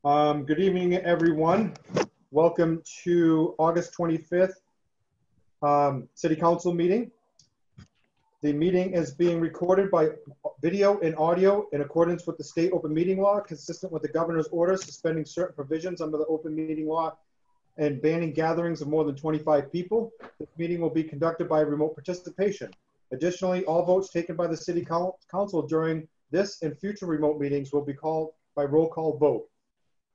Good evening, everyone. Welcome to August 25th City Council meeting. The meeting is being recorded by video and audio in accordance with the state open meeting law, consistent with the governor's order suspending certain provisions under the open meeting law and banning gatherings of more than 25 people. This meeting will be conducted by remote participation. Additionally, all votes taken by the City Council during this and future remote meetings will be called by roll call vote.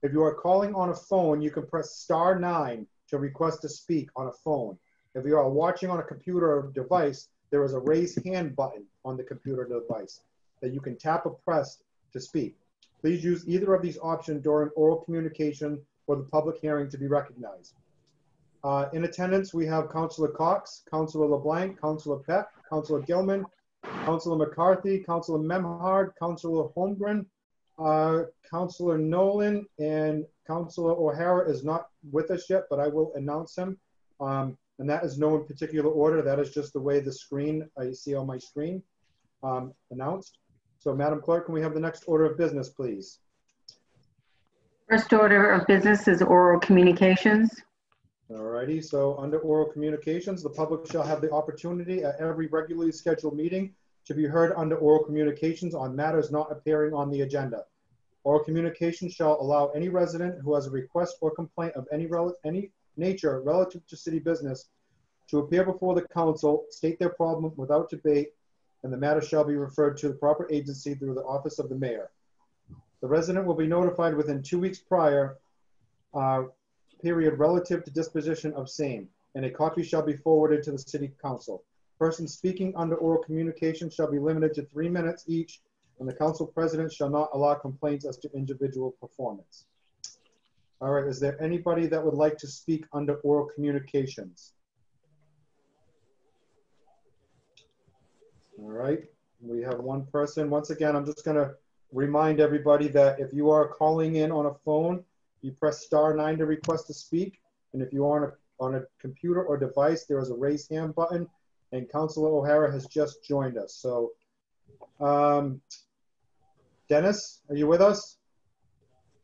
If you are calling on a phone, you can press *9 to request to speak on a phone. If you are watching on a computer or device, there is a raise hand button on the computer device that you can tap or press to speak. Please use either of these options during oral communication for the public hearing to be recognized. In attendance, we have Councilor Cox, Councilor LeBlanc, Councilor Peck, Councilor Gilman, Councilor McCarthy, Councilor Memhard, Councilor Holmgren, Councilor Nolan, and Councilor O'Hara is not with us yet, but I will announce him. And that is no in particular order. That is just the way the screen, I see on my screen, announced. So Madam Clerk, can we have the next order of business, please? First order of business is oral communications. All righty, so under oral communications, the public shall have the opportunity at every regularly scheduled meeting to be heard under oral communications on matters not appearing on the agenda. Oral communications shall allow any resident who has a request or complaint of any nature relative to city business to appear before the council, state their problem without debate, and the matter shall be referred to the proper agency through the office of the mayor. The resident will be notified within 2 weeks prior period relative to disposition of same, and a copy shall be forwarded to the city council. Persons speaking under oral communication shall be limited to 3 minutes each, and the council president shall not allow complaints as to individual performance. All right, is there anybody that would like to speak under oral communications? All right, we have one person. Once again, I'm just gonna remind everybody that if you are calling in on a phone, you press *9 to request to speak. And if you are on a computer or device, there is a raise hand button, and Councilor O'Hara has just joined us. So, Dennis, are you with us?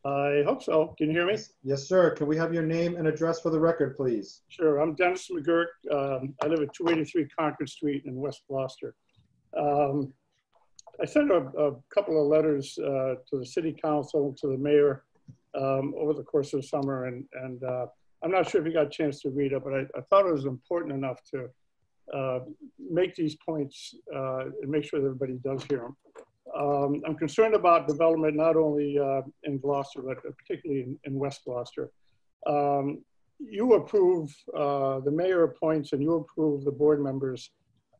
I hope so. Can you hear me? Yes, sir. Can we have your name and address for the record, please? Sure. I'm Dennis McGurk. I live at 283 Concord Street in West Gloucester. I sent a couple of letters to the city council, to the mayor over the course of the summer, and I'm not sure if you got a chance to read it, but I thought it was important enough to make these points and make sure that everybody does hear them. I'm concerned about development not only in Gloucester, but particularly in West Gloucester. You approve, the mayor appoints, and you approve the board members.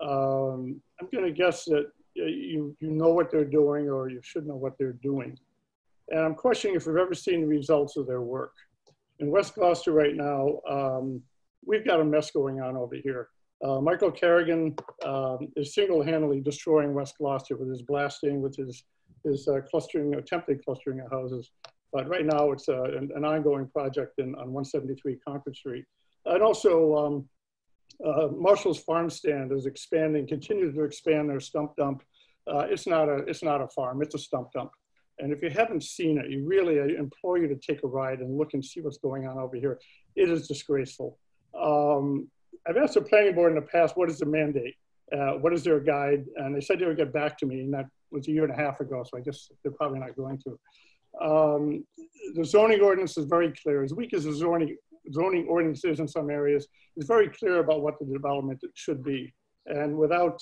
I'm going to guess that you know what they're doing, or you should know what they're doing. And I'm questioning if we've ever seen the results of their work. In West Gloucester right now, we've got a mess going on over here. Michael Kerrigan is single-handedly destroying West Gloucester with his blasting, with his clustering, attempted clustering of houses. But right now it's an ongoing project on 173 Concord Street. And also Marshall's Farm Stand is expanding, continues to expand their stump dump. It's not a farm, it's a stump dump. And if you haven't seen it, I implore you to take a ride and look and see what's going on over here. It is disgraceful. I've asked the planning board in the past, what is the mandate? What is their guide? And they said they would get back to me, and that was 1.5 years ago, so I guess they're probably not going to. The zoning ordinance is very clear. As weak as the zoning ordinance is in some areas, it's very clear about what the development should be. And without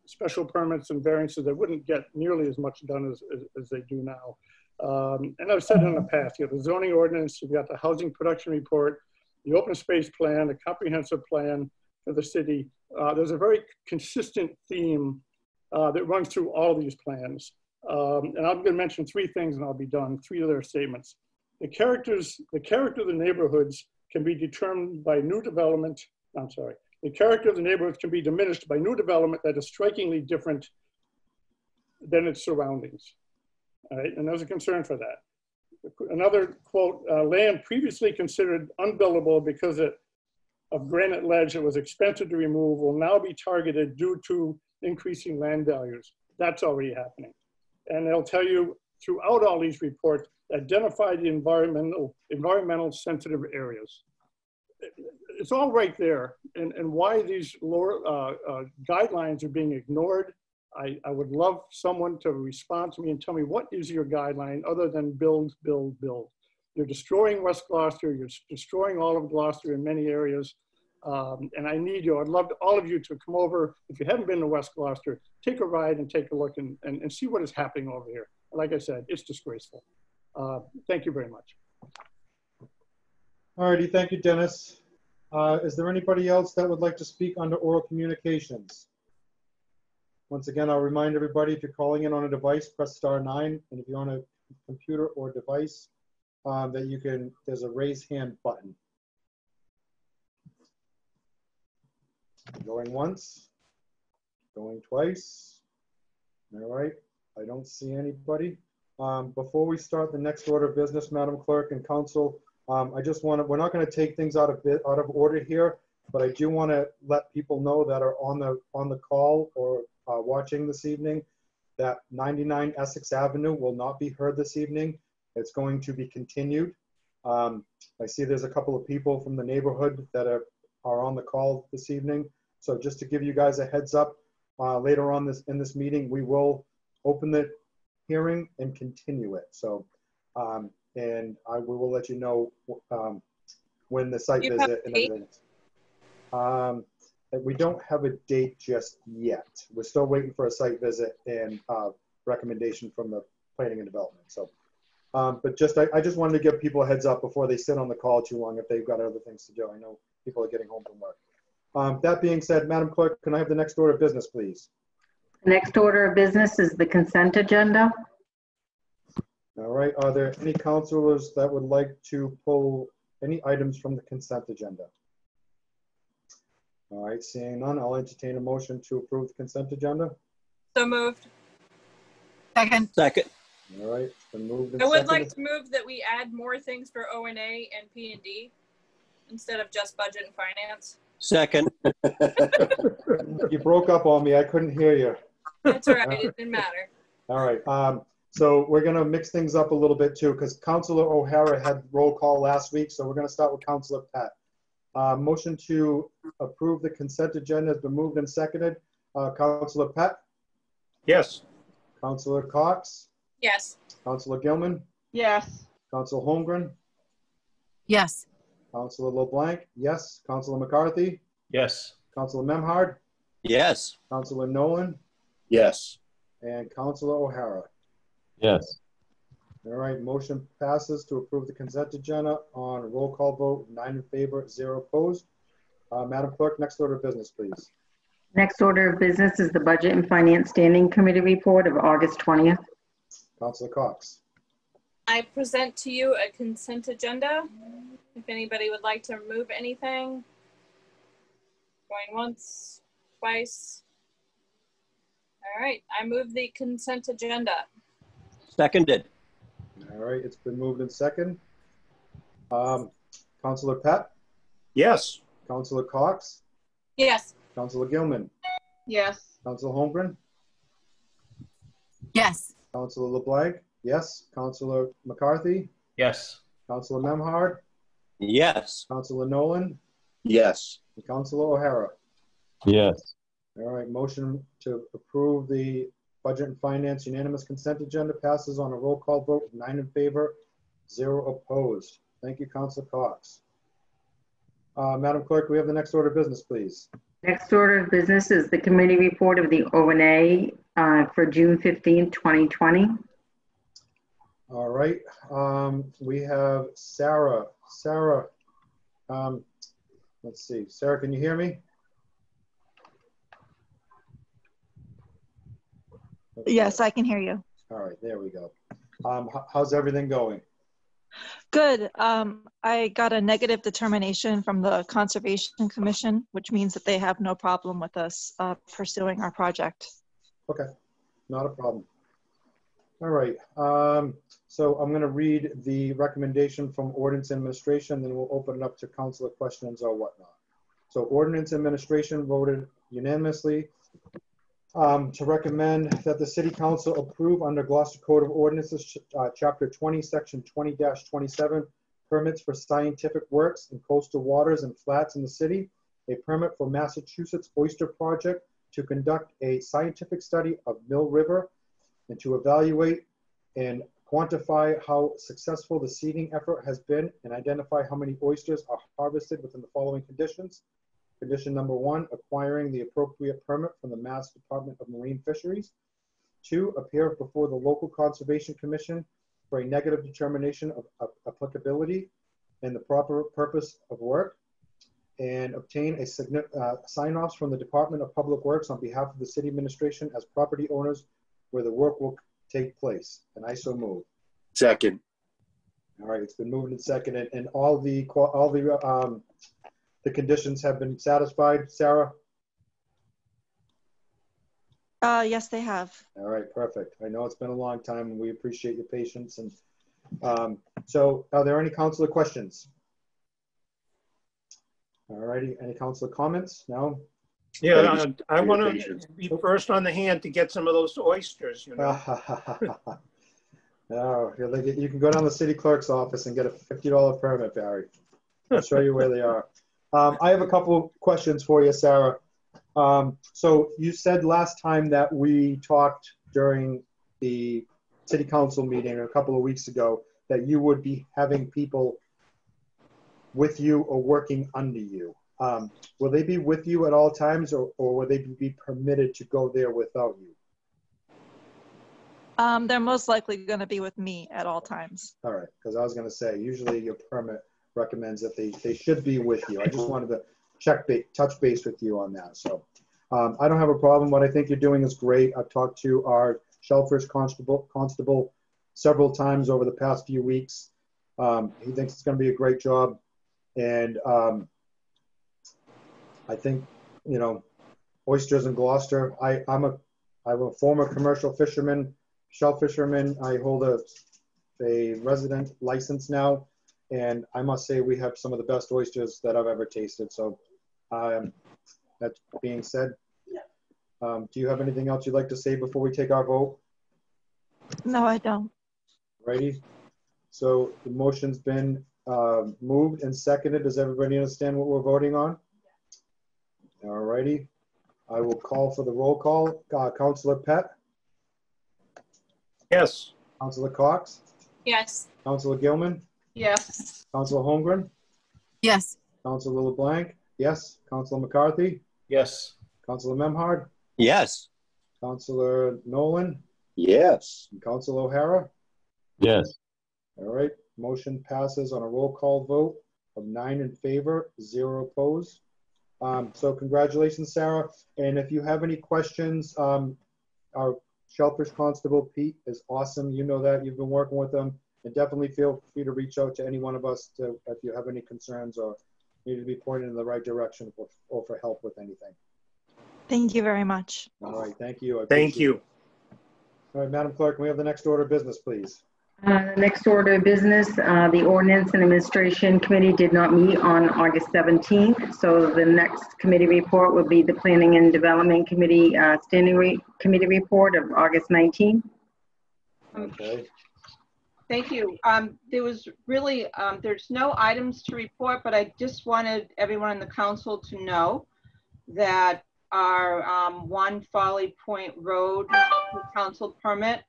special permits and variances, they wouldn't get nearly as much done as they do now. And I've said it in the past, you have the zoning ordinance, you've got the housing production report, the open space plan, the comprehensive plan for the city. There's a very consistent theme that runs through all these plans. And I'm gonna mention 3 things and I'll be done, 3 of their statements. The character of the neighborhoods can be determined by new development, the character of the neighborhoods can be diminished by new development that is strikingly different than its surroundings. All right, and there's a concern for that. Another quote, land previously considered unbuildable because of granite ledge that was expensive to remove will now be targeted due to increasing land values. That's already happening. And they'll tell you throughout all these reports identify the environmental sensitive areas. It's all right there, and why these lower guidelines are being ignored. I would love someone to respond to me and tell me, what is your guideline other than build, build, build? You're destroying West Gloucester. You're destroying all of Gloucester in many areas. And I need you. I'd love all of you to come over. If you haven't been to West Gloucester, take a ride and take a look and see what is happening over here. Like I said, it's disgraceful. Thank you very much. All righty, thank you, Dennis. Is there anybody else that would like to speak under oral communications? Once again, I'll remind everybody, if you're calling in on a device, press *9, and if you're on a computer or device, that you can, there's a raise hand button. Going once, going twice. All right, I don't see anybody. Before we start the next order of business, Madam Clerk and Council, I just want to, we're not going to take things out of order here, but I do want to let people know that are on the call or watching this evening that 99 Essex Avenue will not be heard this evening. It's going to be continued. I see there's a couple of people from the neighborhood that are on the call this evening. So just to give you guys a heads up, later on in this meeting, we will open the hearing and continue it. So, and we will let you know when the site visit and everything. We don't have a date just yet. We're still waiting for a site visit and recommendation from the planning and development. So, but I just wanted to give people a heads up before they sit on the call too long if they've got other things to do. I know people are getting home from work. That being said, Madam Clerk, can I have the next order of business, please? The next order of business is the consent agenda. All right. Are there any councilors that would like to pull any items from the consent agenda? All right. Seeing none, I'll entertain a motion to approve the consent agenda. So moved. Second. All right. It's been moved and I would seconded. like to move that we add more things for O&A and P&D instead of just budget and finance. Second. You broke up on me. I couldn't hear you. That's all right. It didn't matter. All right. So we're going to mix things up a little bit too, because Councilor O'Hara had roll call last week. So we're going to start with Councilor Pat. Motion to approve the consent agenda has been moved and seconded. Councilor Pat? Yes. Councilor Cox? Yes. Councilor Gilman? Yes. Councilor Holmgren? Yes. Councilor LeBlanc? Yes. Councilor McCarthy? Yes. Councilor Memhard? Yes. Councilor Nolan? Yes. And Councilor O'Hara? Yes. All right, motion passes to approve the consent agenda on a roll call vote, 9 in favor, 0 opposed. Madam Clerk, next order of business, please. Next order of business is the Budget and Finance Standing Committee report of August 20th. Councilor Cox. I present to you a consent agenda. If anybody would like to remove anything. Going once, twice. All right, I move the consent agenda. Seconded. All right, it's been moved in second. Councilor Pat? Yes. Councilor Cox? Yes. Councilor Gilman? Yes. Councilor Holmgren? Yes. Councilor LeBlanc? Yes. Councilor McCarthy? Yes. Councilor Memhard? Yes. Councilor Nolan? Yes. And Councilor O'Hara? Yes. All right, motion to approve the Budget and Finance unanimous consent agenda passes on a roll call vote, 9 in favor, 0 opposed. Thank you, Councilor Cox. Madam Clerk, we have the next order of business, please. Next order of business is the committee report of the O&A for June 15, 2020. All right, we have Sarah. Sarah, let's see. Sarah, can you hear me? Yes, I can hear you. All right, there we go. How's everything going? Good. I got a negative determination from the Conservation Commission, which means that they have no problem with us pursuing our project. Okay, not a problem. All right, so I'm going to read the recommendation from Ordinance Administration, then we'll open it up to councilor questions or whatnot. So Ordinance Administration voted unanimously to recommend that the City Council approve under Gloucester Code of Ordinances, Chapter 20, Section 20-27, permits for scientific works in coastal waters and flats in the city, a permit for Massachusetts Oyster Project to conduct a scientific study of Mill River and to evaluate and quantify how successful the seeding effort has been and identify how many oysters are harvested within the following conditions. Condition number 1, acquiring the appropriate permit from the Mass Department of Marine Fisheries. 2, appear before the local Conservation Commission for a negative determination of applicability and the proper purpose of work, and obtain a sign-offs from the Department of Public Works on behalf of the city administration as property owners where the work will take place. And I so move. Second. All right, it's been moved and seconded, and all the conditions have been satisfied. Sarah? Yes, they have. All right, perfect. I know it's been a long time and we appreciate your patience. And so are there any councilor questions? All righty, any councilor comments? No? Yeah, I want to be first on the hand to get some of those oysters, you know. No, you can go down to the city clerk's office and get a $50 permit, Barry. I'll show you where they are. I have a couple of questions for you, Sarah. So you said last time that we talked during the city council meeting a couple of weeks ago that you would be having people with you or working under you. Will they be with you at all times, or will they be permitted to go there without you? They're most likely going to be with me at all times. All right, because I was going to say, usually your permit recommends that they should be with you. I just wanted to touch base with you on that. So I don't have a problem. What I think you're doing is great. I've talked to our shellfish constable several times over the past few weeks. He thinks it's going to be a great job. And I think, you know, oysters in Gloucester, I'm a former commercial fisherman, shell fisherman. I hold a resident license now, and I must say we have some of the best oysters that I've ever tasted. So that being said, do you have anything else you'd like to say before we take our vote? No, I don't. Righty. So the motion's been moved and seconded. Does everybody understand what we're voting on? All righty. I will call for the roll call. Councilor Pett? Yes. Councilor Cox? Yes. Councilor Gilman? Yes. Councilor Holmgren? Yes. Councilor LeBlanc? Yes. Councilor McCarthy? Yes. Councilor Memhard? Yes. Councilor Nolan? Yes. And Councilor O'Hara? Yes. All right. Motion passes on a roll call vote of 9 in favor, 0 opposed. So congratulations, Sarah. And if you have any questions, our shellfish constable, Pete, is awesome. You know that. You've been working with them. And definitely feel free to reach out to any one of us if you have any concerns or need to be pointed in the right direction or for help with anything. Thank you very much. All right. Thank you. Thank you. All right, Madam Clerk, can we have the next order of business, please? The next order of business, the Ordinance and Administration Committee did not meet on August 17th. So the next committee report would be the Planning and Development Committee Committee report of August 19th. Okay. Thank you. There was really, there's no items to report, but I just wanted everyone in the council to know that our 1 Folly Point Road council permit,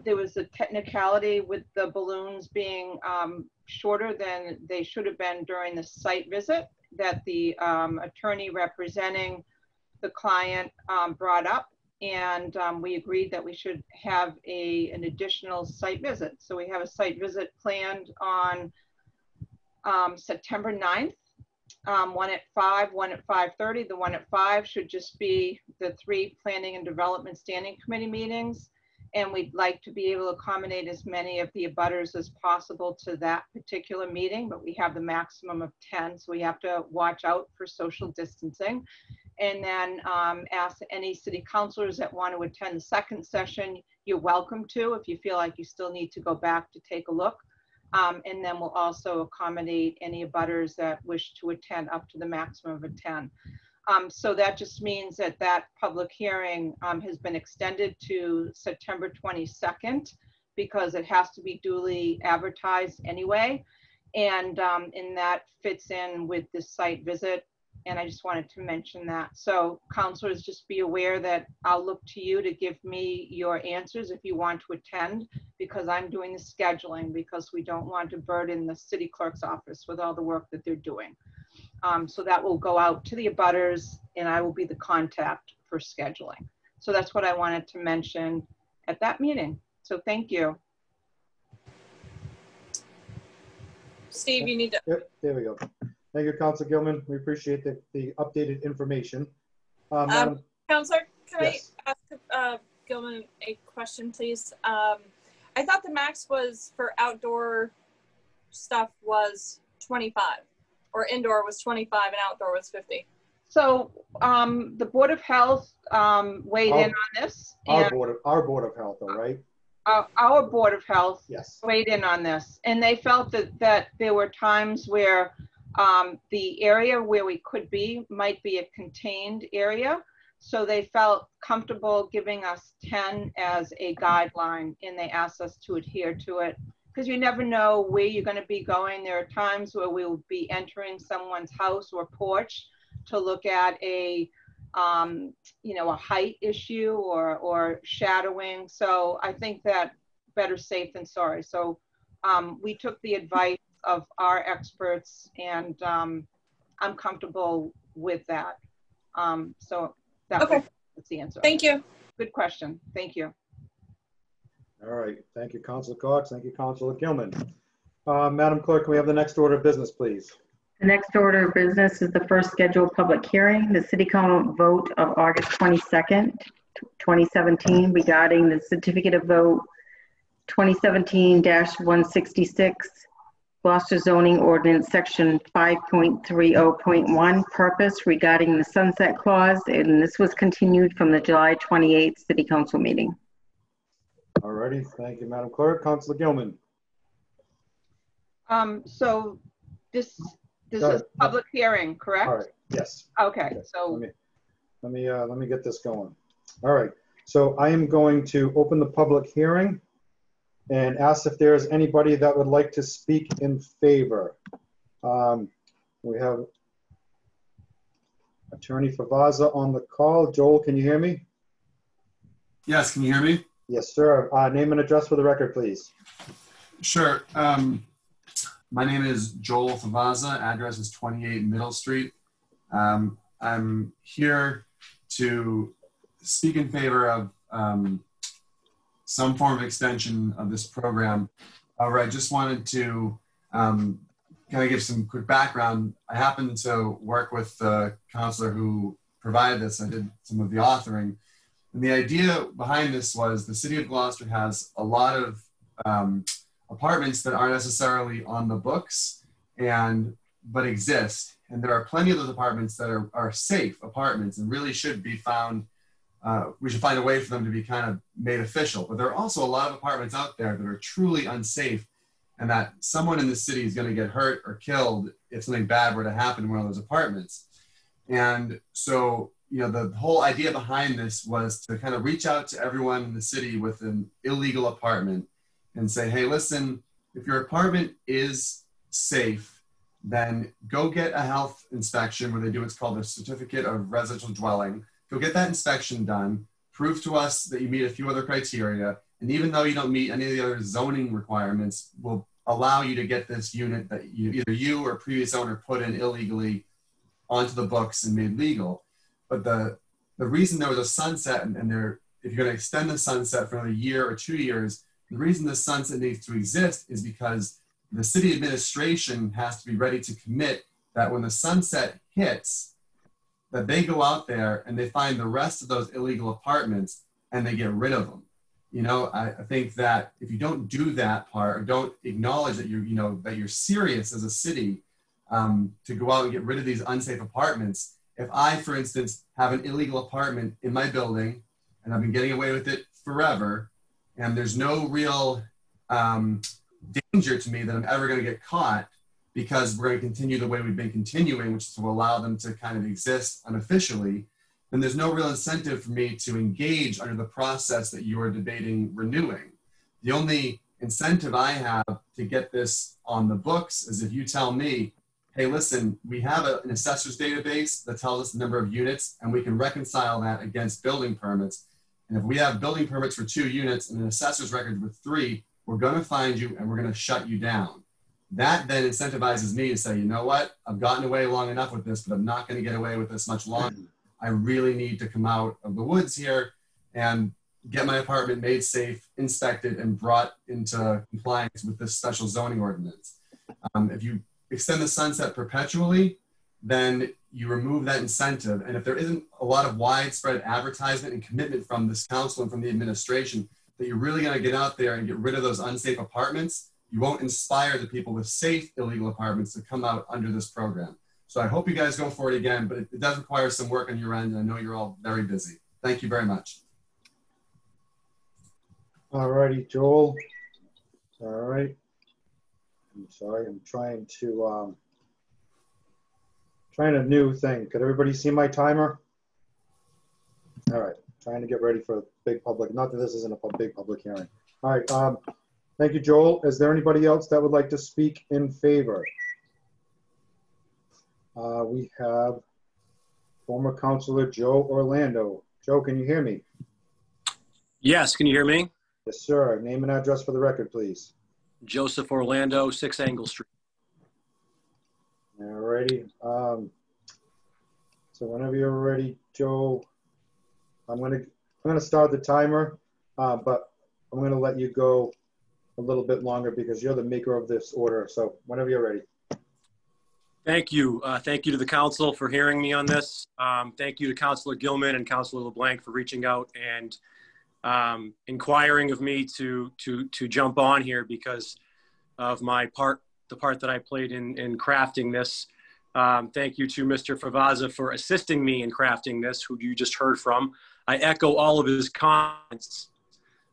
there was a technicality with the balloons being shorter than they should have been during the site visit that the attorney representing the client brought up. And we agreed that we should have an additional site visit. So we have a site visit planned on September 9th, one at 5, one at 5:30. The one at 5 should just be the 3 Planning and Development Standing Committee meetings. And we'd like to be able to accommodate as many of the abutters as possible to that particular meeting, but we have the maximum of 10, so we have to watch out for social distancing. And then ask any city councilors that want to attend the second session, you're welcome to if you feel like you still need to go back to take a look. And then we'll also accommodate any abutters that wish to attend up to the maximum of 10. So that just means that that public hearing has been extended to September 22nd because it has to be duly advertised anyway. And that fits in with this site visit. And I just wanted to mention that. So counselors, just be aware that I'll look to you to give me your answers if you want to attend, because I'm doing the scheduling, because we don't want to burden the city clerk's office with all the work that they're doing. So that will go out to the abutters, and I will be the contact for scheduling. So that's what I wanted to mention at that meeting. So thank you. Steve, you need to. Yep, there we go. Thank you, Councilor Gilman. We appreciate the updated information. Madam, Counselor, can yes. I ask Gilman a question, please? I thought the max was for outdoor stuff was 25, or indoor was 25 and outdoor was 50. So the Board of Health weighed in on this. Our Board of Health, all right? Our Board of Health Yes. weighed in on this, and they felt that there were times where the area where we could be might be a contained area. So they felt comfortable giving us 10 as a guideline, and they asked us to adhere to it, because you never know where you're going to be going. There are times where we will be entering someone's house or porch to look at a a height issue or shadowing. So I think that better safe than sorry. So we took the advice of our experts, and I'm comfortable with that. So that's the answer. Thank you. Good question. Thank you. All right. Thank you, Councilor Cox. Thank you, Councilor Gilman. Madam Clerk, can we have the next order of business, please? The next order of business is the first scheduled public hearing, the City Council vote of August 22nd, 2017 regarding the certificate of vote 2017-166, Gloucester zoning ordinance section 5.30.1, purpose regarding the sunset clause, and this was continued from the July 28th City Council meeting. All righty. Thank you, Madam Clerk. Councilor Gilman. So this is public hearing, correct? All right. Yes. Okay. So let me get this going. All right. So I am going to open the public hearing and ask if there's anybody that would like to speak in favor. We have Attorney Favaza on the call. Joel, can you hear me? Yes, can you hear me? Yes, sir. Name and address for the record, please. Sure. My name is Joel Favaza. Address is 28 Middle Street. I'm here to speak in favor of some form of extension of this program. However, I just wanted to kind of give some quick background. I happen to work with the counselor who provided this. I did some of the authoring. And the idea behind this was the city of Gloucester has a lot of apartments that aren't necessarily on the books but exist. And there are plenty of those apartments that are safe apartments and really should be found. We should find a way for them to be kind of made official. But there are also a lot of apartments out there that are truly unsafe, and that someone in the city is going to get hurt or killed if something bad were to happen in one of those apartments. And so, the whole idea behind this was to kind of reach out to everyone in the city with an illegal apartment and say, hey, listen, if your apartment is safe, then go get a health inspection where they do what's called a certificate of residential dwelling. Go get that inspection done, prove to us that you meet a few other criteria, and even though you don't meet any of the other zoning requirements, we'll allow you to get this unit that either you or a previous owner put in illegally onto the books and made legal. But the reason there was a sunset, and if you're going to extend the sunset for another year or 2 years, the reason the sunset needs to exist is because the city administration has to be ready to commit that when the sunset hits, that they go out there and they find the rest of those illegal apartments and they get rid of them. I think that if you don't do that part, or don't acknowledge that you're serious as a city to go out and get rid of these unsafe apartments. If I, for instance, have an illegal apartment in my building and I've been getting away with it forever, and there's no real danger to me that I'm ever going to get caught, because we're going to continue the way we've been continuing, which is to allow them to kind of exist unofficially, then there's no real incentive for me to engage under the process that you are debating renewing. The only incentive I have to get this on the books is if you tell me, hey, listen, we have an assessor's database that tells us the number of units, and we can reconcile that against building permits. And if we have building permits for 2 units and an assessor's record with 3, we're going to find you and we're going to shut you down. That then incentivizes me to say, you know what, I've gotten away long enough with this, but I'm not going to get away with this much longer. I really need to come out of the woods here and get my apartment made safe, inspected, and brought into compliance with this special zoning ordinance. If you extend the sunset perpetually, then you remove that incentive. And if there isn't a lot of widespread advertisement and commitment from this council and from the administration that you're really going to get out there and get rid of those unsafe apartments, you won't inspire the people with safe illegal apartments to come out under this program. So I hope you guys go for it again, but it does require some work on your end, and I know you're all very busy. Thank you very much. All righty, Joel. All right. I'm sorry, I'm trying a new thing. Could everybody see my timer? All right, trying to get ready for a big public, not that this isn't a big public hearing. All right, thank you, Joel. Is there anybody else that would like to speak in favor? We have former Councilor Joe Orlando. Joe, can you hear me? Yes, can you hear me? Yes, sir. Name and address for the record, please. Joseph Orlando, 6 Angle Street. All righty. So whenever you're ready, Joe, I'm gonna start the timer, but I'm gonna let you go a little bit longer because you're the maker of this order. So whenever you're ready. Thank you. Thank you to the council for hearing me on this. Thank you to Councilor Gilman and Councilor LeBlanc for reaching out and inquiring of me to jump on here because of the part that I played in crafting this. Thank you to Mr. Favazza for assisting me in crafting this, who you just heard from. I echo all of his comments,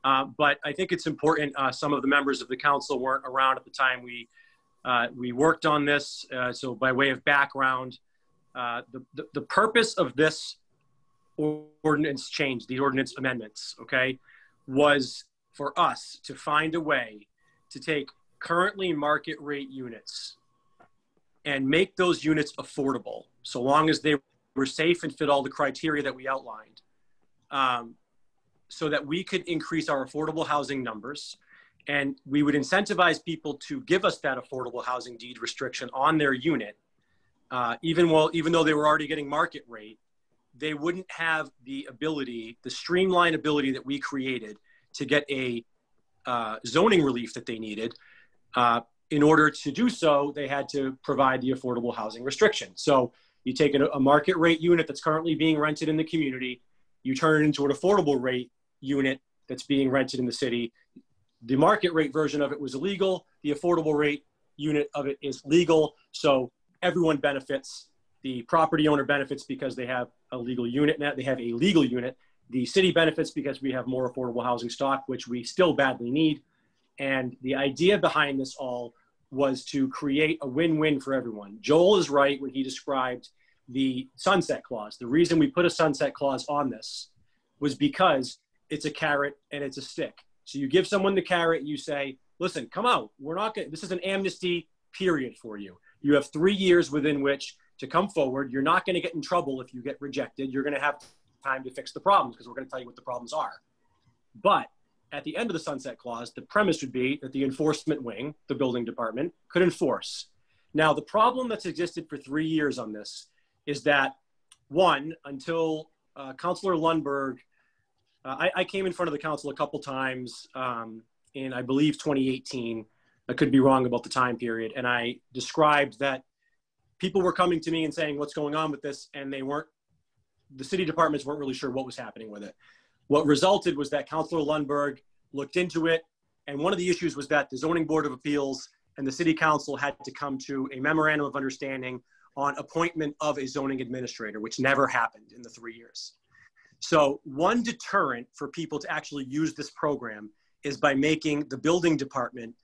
but I think it's important. Some of the members of the council weren't around at the time we worked on this. So by way of background, the purpose of this ordinance change, the ordinance amendments, okay, was for us to find a way to take currently market rate units and make those units affordable, so long as they were safe and fit all the criteria that we outlined, so that we could increase our affordable housing numbers, and we would incentivize people to give us that affordable housing deed restriction on their unit, even though they were already getting market rate. They wouldn't have the ability, the streamlined ability that we created to get a zoning relief that they needed. In order to do so, they had to provide the affordable housing restriction. So you take a market rate unit that's currently being rented in the community, you turn it into an affordable rate unit that's being rented in the city. The market rate version of it was illegal. The affordable rate unit of it is legal. So everyone benefits. The property owner benefits because they have a legal unit now. They have a legal unit. The city benefits because we have more affordable housing stock, which we still badly need. And the idea behind this all was to create a win-win for everyone. Joel is right when he described the sunset clause. The reason we put a sunset clause on this was because it's a carrot and it's a stick. So you give someone the carrot, you say, listen, come out. We're not gonna, this is an amnesty period for you. You have 3 years within which to come forward. You're not gonna get in trouble if you get rejected. You're gonna have time to fix the problems because we're gonna tell you what the problems are. But at the end of the sunset clause, the premise would be that the enforcement wing, the building department, could enforce. Now, the problem that's existed for 3 years on this is that, one, until Councilor Lundberg, I came in front of the council a couple times in, I believe, 2018. I could be wrong about the time period. And I described that people were coming to me and saying, what's going on with this? And the city departments weren't really sure what was happening with it. What resulted was that Councilor Lundberg looked into it. And one of the issues was that the Zoning Board of Appeals and the City Council had to come to a memorandum of understanding on appointment of a zoning administrator, which never happened in the 3 years. So one deterrent for people to actually use this program is by making the building department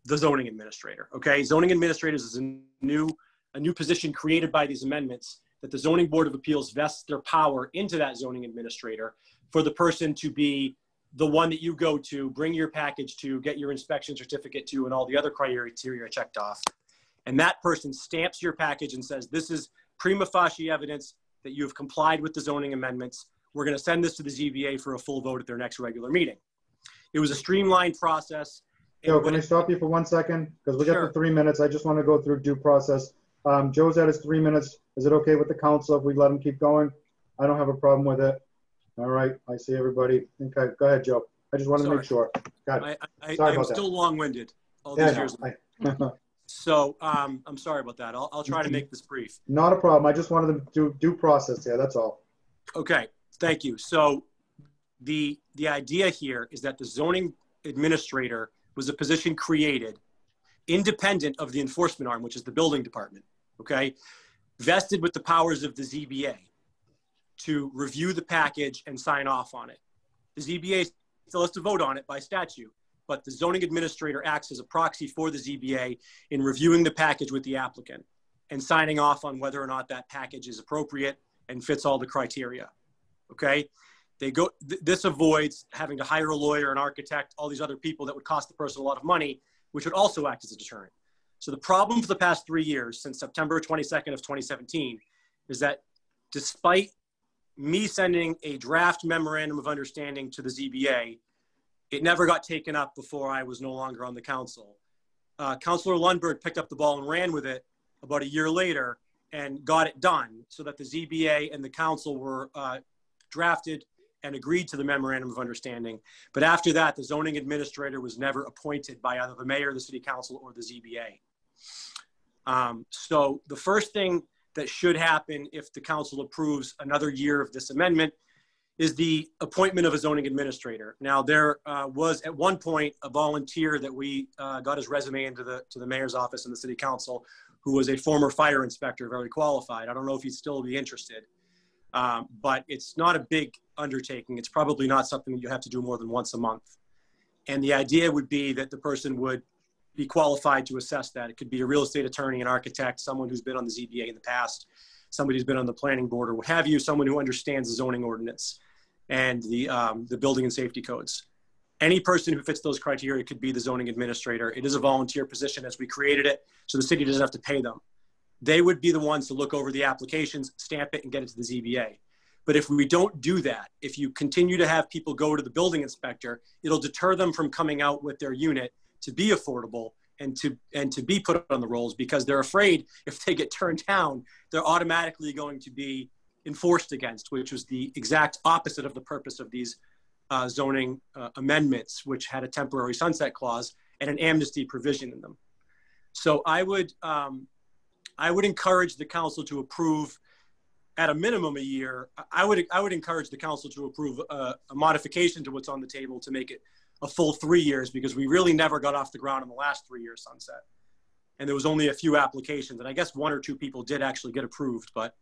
the zoning administrator. Okay, zoning administrators is a new position created by these amendments that the Zoning Board of Appeals vests their power into that zoning administrator for the person to be the one that you go to, bring your package to, get your inspection certificate to, and all the other criteria checked off. And that person stamps your package and says, this is prima facie evidence that you have complied with the zoning amendments. We're going to send this to the ZBA for a full vote at their next regular meeting. It was a streamlined process. Joe, can I stop you for 1 second? Because we got the 3 minutes. I just want to go through due process. Joe's at his 3 minutes. Is it okay with the council if we let him keep going? I don't have a problem with it. All right, I see everybody. Okay, go ahead, Joe. I just wanted to make sure. I'm still long-winded all these years. So I'm sorry about that. I'll try to make this brief. Not a problem. I just wanted to do due process here. That's all. Okay, thank you. So the idea here is that the zoning administrator was a position created independent of the enforcement arm, which is the building department, okay? Vested with the powers of the ZBA to review the package and sign off on it. The ZBA still has to vote on it by statute, but the zoning administrator acts as a proxy for the ZBA in reviewing the package with the applicant and signing off on whether or not that package is appropriate and fits all the criteria, okay? This avoids having to hire a lawyer, an architect, all these other people that would cost the person a lot of money, which would also act as a deterrent. So the problem for the past 3 years, since September 22nd of 2017, is that despite me sending a draft memorandum of understanding to the ZBA, it never got taken up before I was no longer on the council. Councilor Lundberg picked up the ball and ran with it about a year later and got it done so that the ZBA and the council were drafted and agreed to the memorandum of understanding. But after that, the zoning administrator was never appointed by either the mayor, the city council, or the ZBA. So the first thing that should happen if the council approves another year of this amendment is the appointment of a zoning administrator. Now, there was at one point a volunteer that we got his resume into the mayor's office and the city council, who was a former fire inspector, very qualified. I don't know if he'd still be interested. But it's not a big undertaking. It's probably not something that you have to do more than once a month. And the idea would be that the person would be qualified to assess that. It could be a real estate attorney, an architect, someone who's been on the ZBA in the past, somebody who's been on the planning board or what have you, someone who understands the zoning ordinance and the building and safety codes. Any person who fits those criteria could be the zoning administrator. It is a volunteer position as we created it, so the city doesn't have to pay them. They would be the ones to look over the applications, stamp it, and get it to the ZBA. But if we don't do that, if you continue to have people go to the building inspector, it'll deter them from coming out with their unit to be affordable and to be put on the rolls, because they're afraid if they get turned down, they're automatically going to be enforced against, which was the exact opposite of the purpose of these zoning amendments, which had a temporary sunset clause and an amnesty provision in them. So I would encourage the council to approve, at a minimum, a year. I would encourage the council to approve a modification to what's on the table to make it a full 3 years, because we really never got off the ground in the last 3 years sunset. And there was only a few applications, and I guess 1 or 2 people did actually get approved, but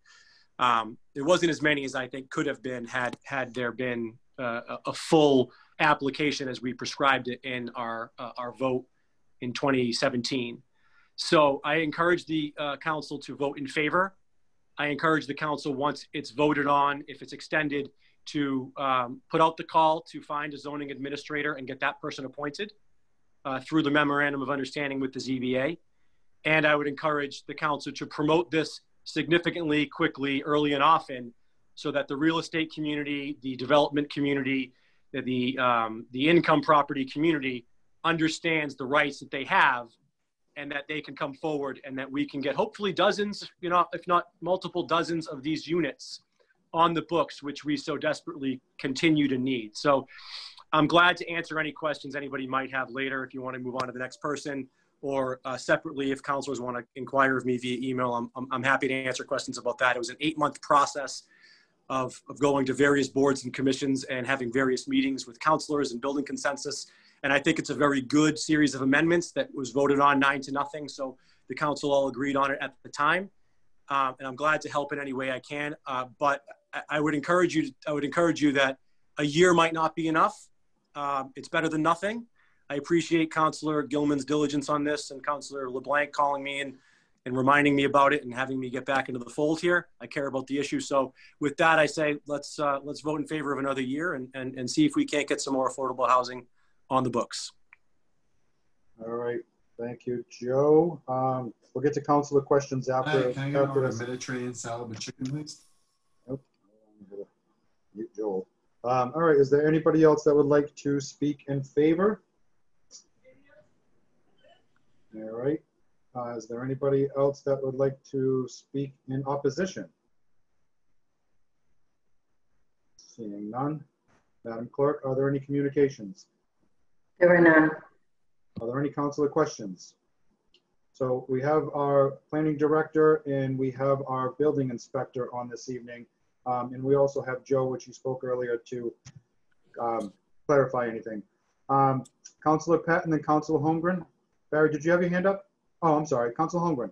it wasn't as many as I think could have been had there been a full application as we prescribed it in our vote in 2017. So I encourage the council to vote in favor. I encourage the council, once it's voted on, if it's extended, to put out the call to find a zoning administrator and get that person appointed through the memorandum of understanding with the ZBA. And I would encourage the council to promote this significantly, quickly, early and often, so that the real estate community, the development community, the income property community understands the rights that they have, and that they can come forward, and that we can get hopefully dozens, if not multiple dozens of these units on the books, which we so desperately continue to need. So I'm glad to answer any questions anybody might have later if you want to move on to the next person, or separately if counselors want to inquire of me via email. I'm happy to answer questions about that. It was an 8-month process of going to various boards and commissions and having various meetings with counselors and building consensus. And I think it's a very good series of amendments that was voted on 9-0. So the council all agreed on it at the time. And I'm glad to help in any way I can. But I would encourage you that a year might not be enough. It's better than nothing. I appreciate Councilor Gilman's diligence on this and Councilor LeBlanc calling me in and reminding me about it and having me get back into the fold here. I care about the issue. So with that, I say, let's vote in favor of another year and see if we can't get some more affordable housing on the books. All right. Thank you, Joe. We'll get to councilor questions after. Can I get an order of Mediterranean salad with chicken, please? Nope. Mute Joel. All right. Is there anybody else that would like to speak in favor? All right. Is there anybody else that would like to speak in opposition? Seeing none. Madam Clerk, are there any communications? There are none. Are there any councilor questions? So we have our planning director and we have our building inspector on this evening. And we also have Joe, which you spoke earlier, to clarify anything. Councilor Pat and then Councilor Holmgren. Barry, did you have your hand up? Oh, I'm sorry. Councilor Holmgren.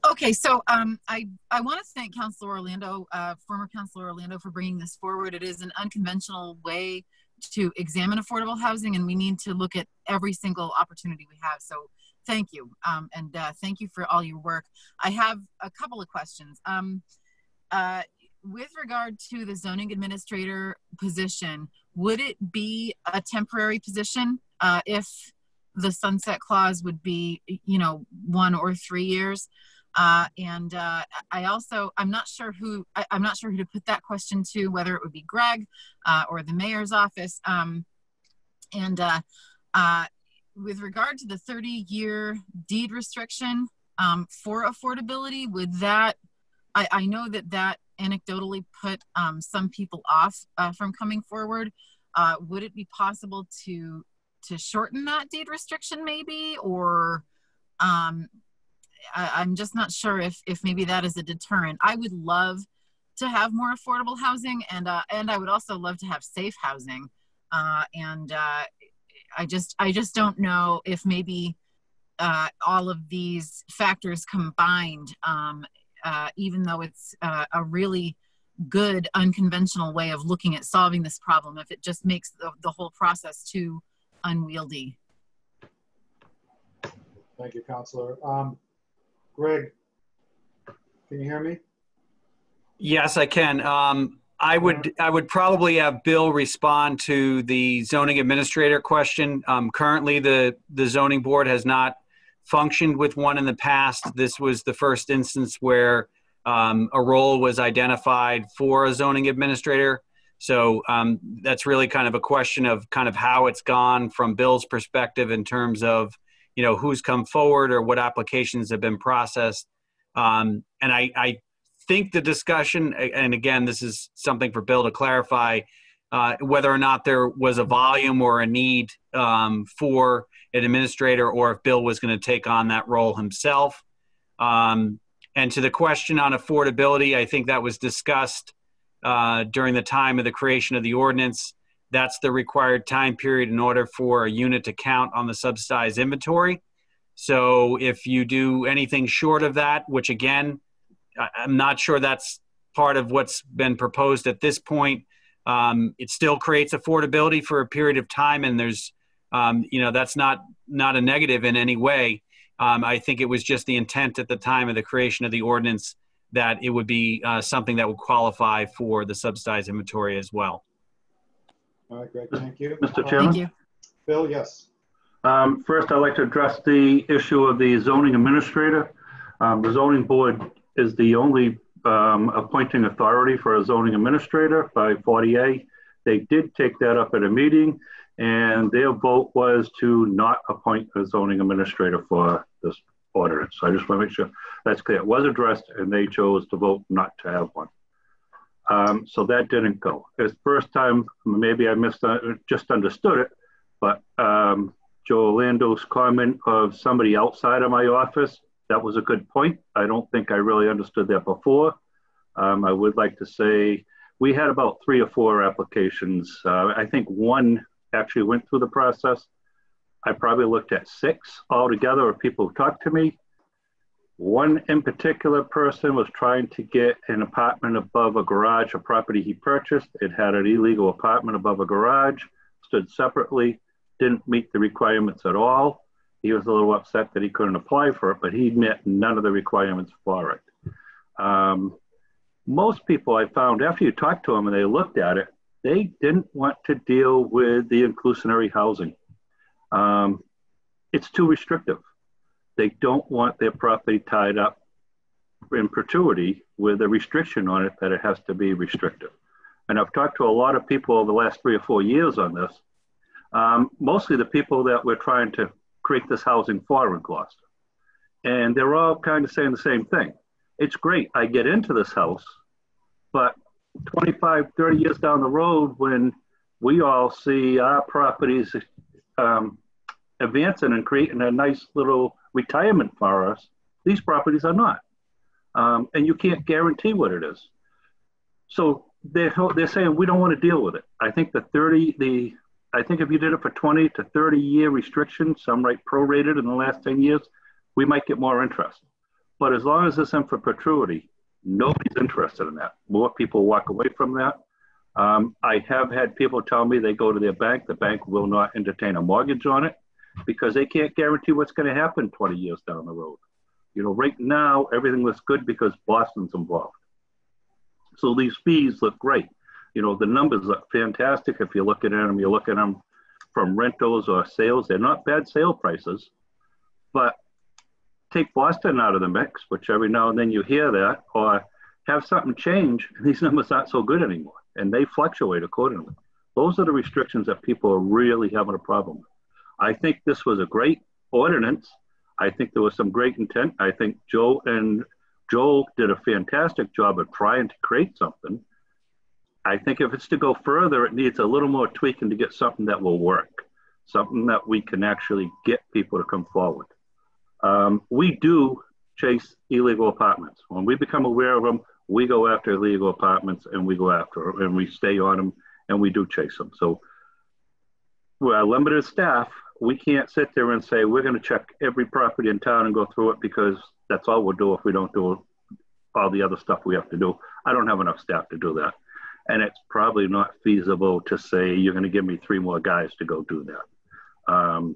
Okay, so I want to thank Councilor Orlando, former Councilor Orlando, for bringing this forward. It is an unconventional way to examine affordable housing, and we need to look at every single opportunity we have. So thank you, and thank you for all your work. I have a couple of questions. With regard to the zoning administrator position, would it be a temporary position if the sunset clause would be, 1 or 3 years? I'm not sure who to put that question to, whether it would be Greg or the mayor's office. With regard to the 30-year deed restriction for affordability, would that, I know that anecdotally put some people off from coming forward. Would it be possible to shorten that deed restriction maybe, or I'm just not sure if maybe that is a deterrent. I would love to have more affordable housing, and I would also love to have safe housing. I just don't know if maybe all of these factors combined, even though it's a really good unconventional way of looking at solving this problem, if it just makes the whole process too unwieldy. Thank you, Councilor. Greg, can you hear me? Yes, I can. I would probably have Bill respond to the zoning administrator question. Currently, the zoning board has not functioned with one in the past. This was the first instance where a role was identified for a zoning administrator. So that's really kind of a question of kind of how it's gone from Bill's perspective in terms of, who's come forward or what applications have been processed. And I think the discussion, and again, this is something for Bill to clarify, whether or not there was a volume or a need for an administrator, or if Bill was going to take on that role himself. And to the question on affordability, I think that was discussed during the time of the creation of the ordinance. That's the required time period in order for a unit to count on the subsidized inventory. So if you do anything short of that, which again, I'm not sure that's part of what's been proposed at this point, it still creates affordability for a period of time, and there's, that's not a negative in any way. I think it was just the intent at the time of the creation of the ordinance that it would be something that would qualify for the subsidized inventory as well. All right, Greg, thank you. Mr. Chairman? Thank you. Bill, yes. First, I'd like to address the issue of the zoning administrator. The zoning board is the only appointing authority for a zoning administrator by 40A. They did take that up at a meeting, and their vote was to not appoint a zoning administrator for this ordinance. So I just want to make sure that's clear. It was addressed, and they chose to vote not to have one. So that didn't go. It's the first time, maybe I just understood it, but Joe Orlando's comment of somebody outside of my office, that was a good point. I don't think I really understood that before. I would like to say we had about 3 or 4 applications. I think 1 actually went through the process. I probably looked at 6 altogether of people who talked to me. 1 in particular person was trying to get an apartment above a garage, a property he purchased. It had an illegal apartment above a garage, stood separately. didn't meet the requirements at all. He was a little upset that he couldn't apply for it, but he met none of the requirements for it. Most people I found, after you talked to them and they looked at it, they didn't want to deal with the inclusionary housing. It's too restrictive. They don't want their property tied up in perpetuity with a restriction on it that it has to be restrictive. And I've talked to a lot of people over the last 3 or 4 years on this, mostly the people that we're trying to create this housing for in Gloucester. And they're all kind of saying the same thing. It's great, I get into this house, but 25, 30 years down the road, when we all see our properties advancing and creating a nice little retirement for us, these properties are not. And you can't guarantee what it is. So they're saying we don't want to deal with it. I think I think if you did it for 20 to 30 year restriction, some right prorated in the last 10 years, we might get more interest. But as long as it's in for perpetuity, nobody's interested in that. More people walk away from that. I have had people tell me they go to their bank, the bank will not entertain a mortgage on it because they can't guarantee what's going to happen 20 years down the road. You know, right now, everything looks good because Boston's involved. So these fees look great. You know, the numbers look fantastic. If you look at them, you look at them from rentals or sales. They're not bad sale prices, but take Boston out of the mix, which every now and then you hear that, or have something change, and these numbers aren't so good anymore, and they fluctuate accordingly. Those are the restrictions that people are really having a problem with. I think this was a great ordinance. I think there was some great intent. I think Joe did a fantastic job of trying to create something. I think if it's to go further, it needs a little more tweaking to get something that will work, something that we can actually get people to come forward. We do chase illegal apartments. When we become aware of them, we go after illegal apartments and we go after them and we stay on them and we do chase them. So we're a limited staff. We can't sit there and say, we're going to check every property in town and go through it because that's all we'll do if we don't do all the other stuff we have to do. I don't have enough staff to do that. And it's probably not feasible to say, you're going to give me 3 more guys to go do that.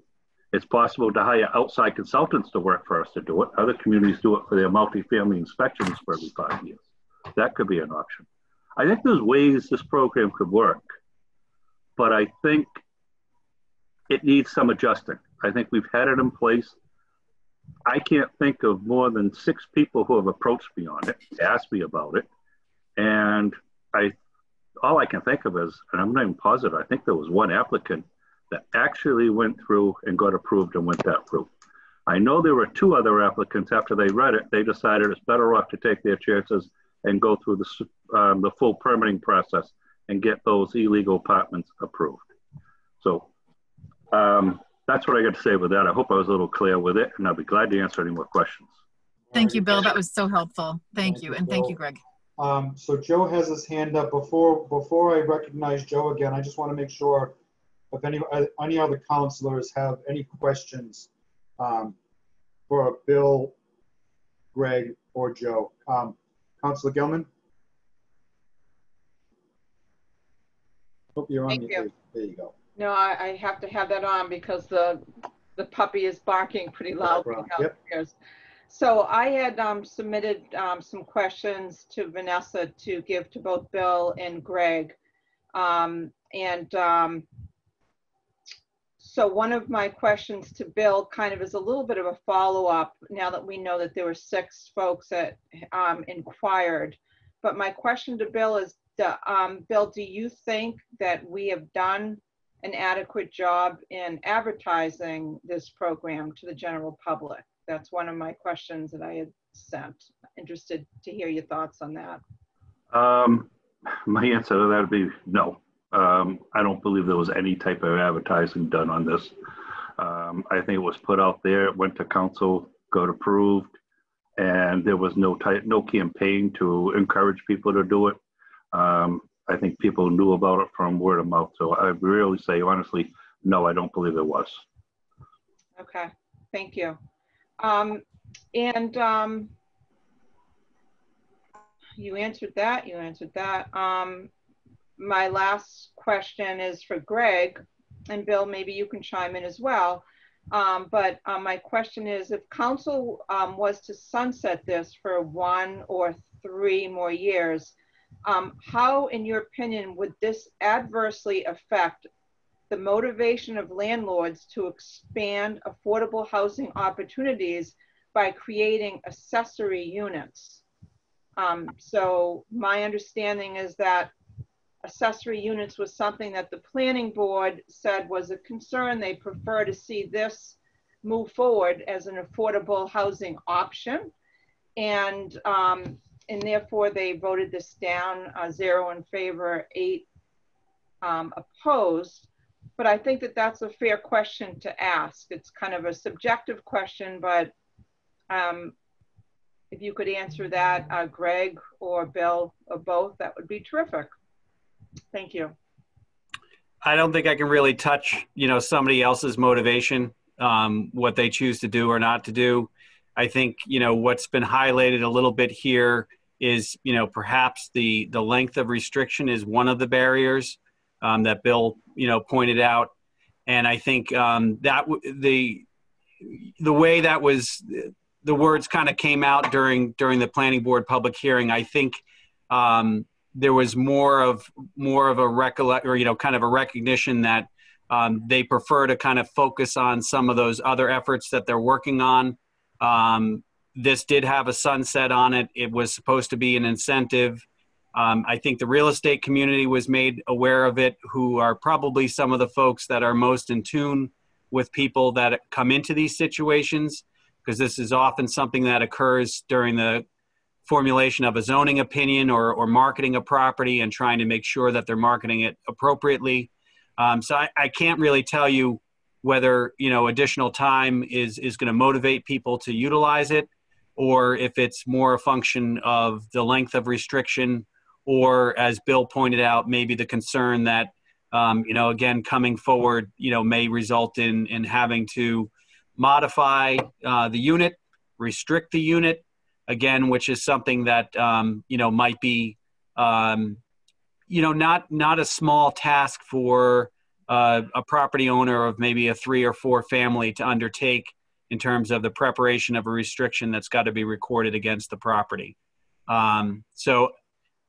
It's possible to hire outside consultants to work for us to do it. Other communities do it for their multifamily inspections for every 5 years. That could be an option. I think there's ways this program could work, but I think it needs some adjusting. I think we've had it in place. I can't think of more than 6 people who have approached me on it, asked me about it. And all I can think of is, and I'm not even positive, I think there was 1 applicant that actually went through and got approved and went that route. I know there were 2 other applicants after they read it, they decided it's better off to take their chances and go through the full permitting process and get those illegal apartments approved. So that's what I got to say with that. I hope I was a little clear with it, and I'll be glad to answer any more questions. Thank you, Bill. That was so helpful. Thank you. And thank you, Greg. So Joe has his hand up. Before I recognize Joe again, I just want to make sure if any other counselors have any questions for Bill, Greg, or Joe. Councilor Gilman? Hope you're on. Thank you. There you go. No, I have to have that on because the puppy is barking pretty loudly downstairs. Yep. So I had submitted some questions to Vanessa to give to both Bill and Greg. So one of my questions to Bill kind of is a little bit of a follow-up now that we know that there were 6 folks that inquired. But my question to Bill is, Bill, do you think that we have done an adequate job in advertising this program to the general public? That's one of my questions that I had sent. Interested to hear your thoughts on that. My answer to that would be no. I don't believe there was any type of advertising done on this. I think it was put out there, it went to council, got approved, and there was no campaign to encourage people to do it. I think people knew about it from word of mouth. So I really say, honestly, no, I don't believe there was. Okay, thank you. You answered that. My last question is for Greg. and Bill, maybe you can chime in as well. But my question is, if council was to sunset this for 1 or 3 more years, how, in your opinion, would this adversely affect the motivation of landlords to expand affordable housing opportunities by creating accessory units? So my understanding is that accessory units was something that the planning board said was a concern. They prefer to see this move forward as an affordable housing option. And therefore they voted this down, 0 in favor, 8 opposed. But I think that that's a fair question to ask. It's kind of a subjective question, but if you could answer that, Greg or Bill or both, that would be terrific. Thank you. I don't think I can really touch, somebody else's motivation, what they choose to do or not to do. I think, what's been highlighted a little bit here is, perhaps the length of restriction is one of the barriers that Bill, pointed out. And I think that the way that was, the words kind of came out during the planning board public hearing, I think there was more of a kind of a recognition that they prefer to kind of focus on some of those other efforts that they're working on. This did have a sunset on it. It was supposed to be an incentive. I think the real estate community was made aware of it, who are probably some of the folks that are most in tune with people that come into these situations, because this is often something that occurs during the formulation of a zoning opinion or marketing a property and trying to make sure that they're marketing it appropriately. So I can't really tell you whether, additional time is going to motivate people to utilize it, or if it's more a function of the length of restriction, or as Bill pointed out, maybe the concern that, again, coming forward, may result in having to modify the unit, restrict the unit, again, which is something that, might be, not a small task for a property owner of maybe a 3 or 4 family to undertake in terms of the preparation of a restriction that's got to be recorded against the property. So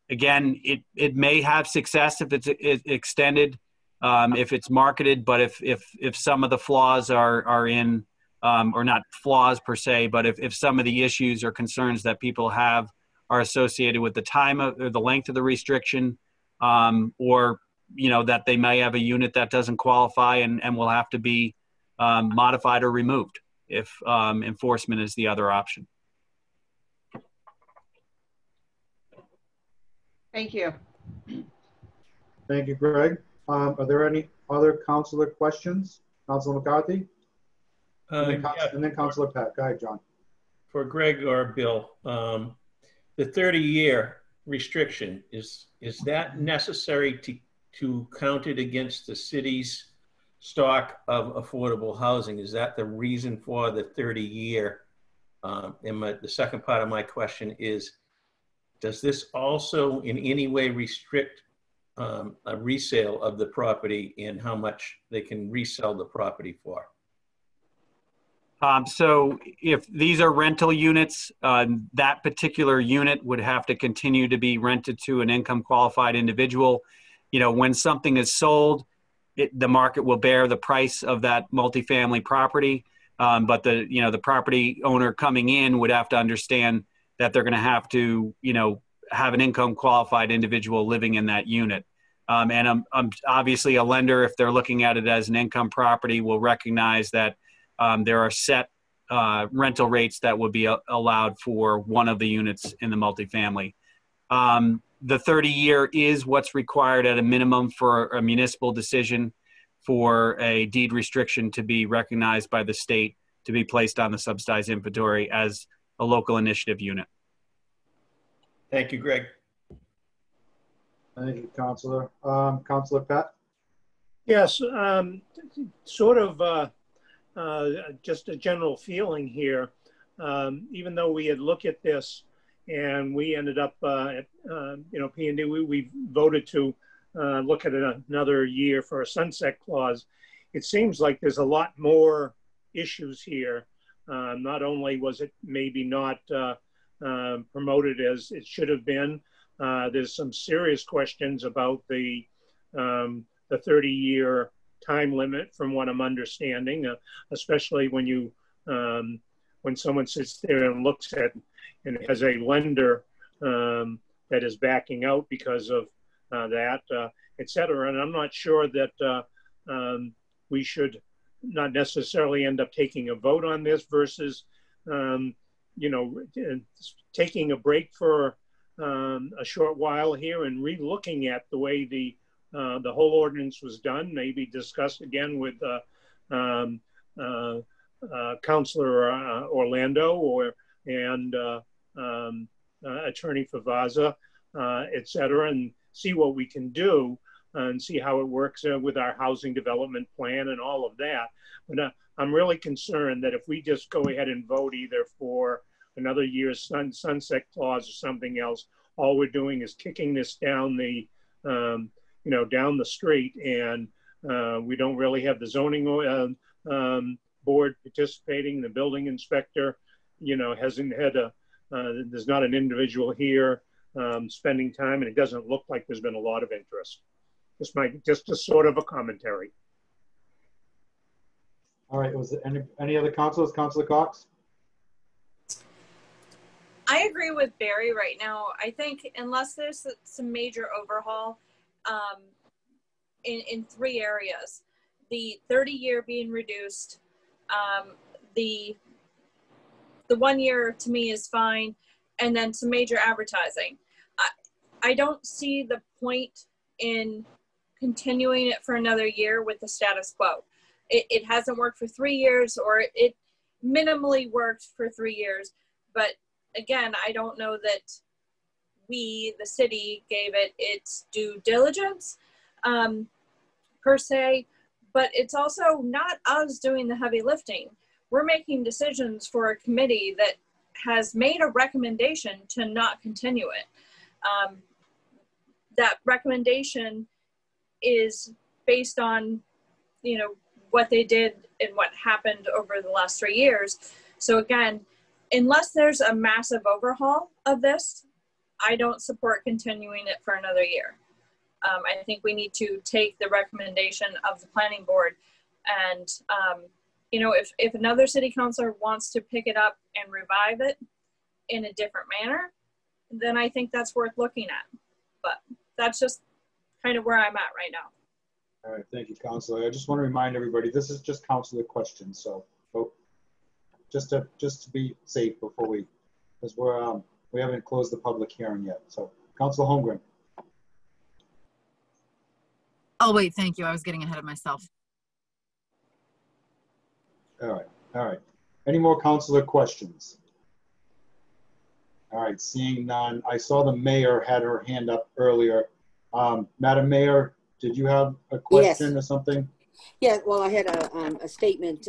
again, it may have success if it's extended, if it's marketed, but if some of the flaws are in, or not flaws per se, but if some of the issues or concerns that people have are associated with the time or the length of the restriction, or that they may have a unit that doesn't qualify and will have to be modified or removed if enforcement is the other option. Thank you. Thank you, Greg. Are there any other councilor questions? Councilor McCarthy? And then Councilor Pat. Go ahead, John. For Greg or Bill, the 30-year restriction, is that necessary to count it against the city's stock of affordable housing? Is that the reason for the 30-year? And the second part of my question is, does this also in any way restrict a resale of the property and how much they can resell the property for? So if these are rental units, that particular unit would have to continue to be rented to an income qualified individual. When something is sold, the market will bear the price of that multifamily property. But the property owner coming in would have to understand that they're going to have to, have an income qualified individual living in that unit. And I'm obviously a lender, if they're looking at it as an income property, will recognize that there are set rental rates that would be allowed for one of the units in the multifamily. The 30-year is what's required at a minimum for a municipal decision for a deed restriction to be recognized by the state to be placed on the subsidized inventory as a local initiative unit. Thank you, Greg. Thank you, Councilor. Councilor Pat? Yes, sort of just a general feeling here. Even though we had looked at this and we ended up at, P&D, we voted to look at another year for a sunset clause. it seems like there's a lot more issues here. Not only was it maybe not promoted as it should have been, there's some serious questions about the 30-year time limit, from what I'm understanding, especially when when someone sits there and looks at and has a lender that is backing out because of that, et cetera. And I'm not sure that we should not necessarily end up taking a vote on this versus, you know, taking a break for a short while here and re-looking at the way the whole ordinance was done, maybe discuss again with Councilor Orlando and Attorney Favaza, et cetera, and see what we can do and see how it works with our housing development plan and all of that. But I'm really concerned that if we just go ahead and vote either for another year's sunset clause or something else, all we're doing is kicking this down the, you know, down the street, and we don't really have the zoning board participating. The building inspector, you know, hasn't had there's not an individual here spending time, and it doesn't look like there's been a lot of interest. Just a sort of a commentary. All right, was there any other councilors? Councilor Cox? I agree with Barry right now. I think unless there's some major overhaul in 3 areas, the 30-year being reduced, the 1 year to me is fine, and then some major advertising. I don't see the point in continuing it for another year with the status quo. It hasn't worked for 3 years, or it minimally worked for 3 years. But again, I don't know that we, the city, gave it its due diligence per se, but it's also not us doing the heavy lifting. We're making decisions for a committee that has made a recommendation to not continue it. That recommendation is based on, you know, what they did and what happened over the last 3 years. So again, unless there's a massive overhaul of this, I don't support continuing it for another year. I think we need to take the recommendation of the planning board, and you know, if another city councilor wants to pick it up and revive it in a different manner, then I think that's worth looking at. But that's just kind of where I'm at right now. All right, thank you, Councilor. I just want to remind everybody, this is just Councilor questions, so just to be safe before because we haven't closed the public hearing yet. So, Councilor Holmgren. Oh wait, thank you. I was getting ahead of myself. All right. Any more councilor questions? All right, seeing none. I saw the mayor had her hand up earlier. Madam Mayor, did you have a question or something? Yeah, well, I had a statement.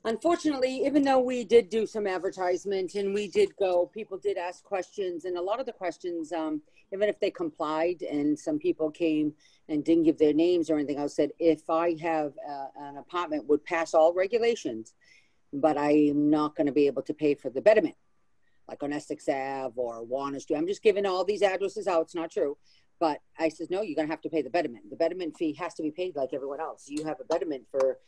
Unfortunately, even though we did do some advertisement and we did go, people did ask questions, and a lot of the questions, even if they complied and some people came and didn't give their names or anything, I said, if I have an apartment, would pass all regulations, but I am not going to be able to pay for the betterment, like on Essex Ave or Warner Street. I'm just giving all these addresses out. It's not true. But I said, no, you're going to have to pay the betterment. The betterment fee has to be paid like everyone else. You have a betterment for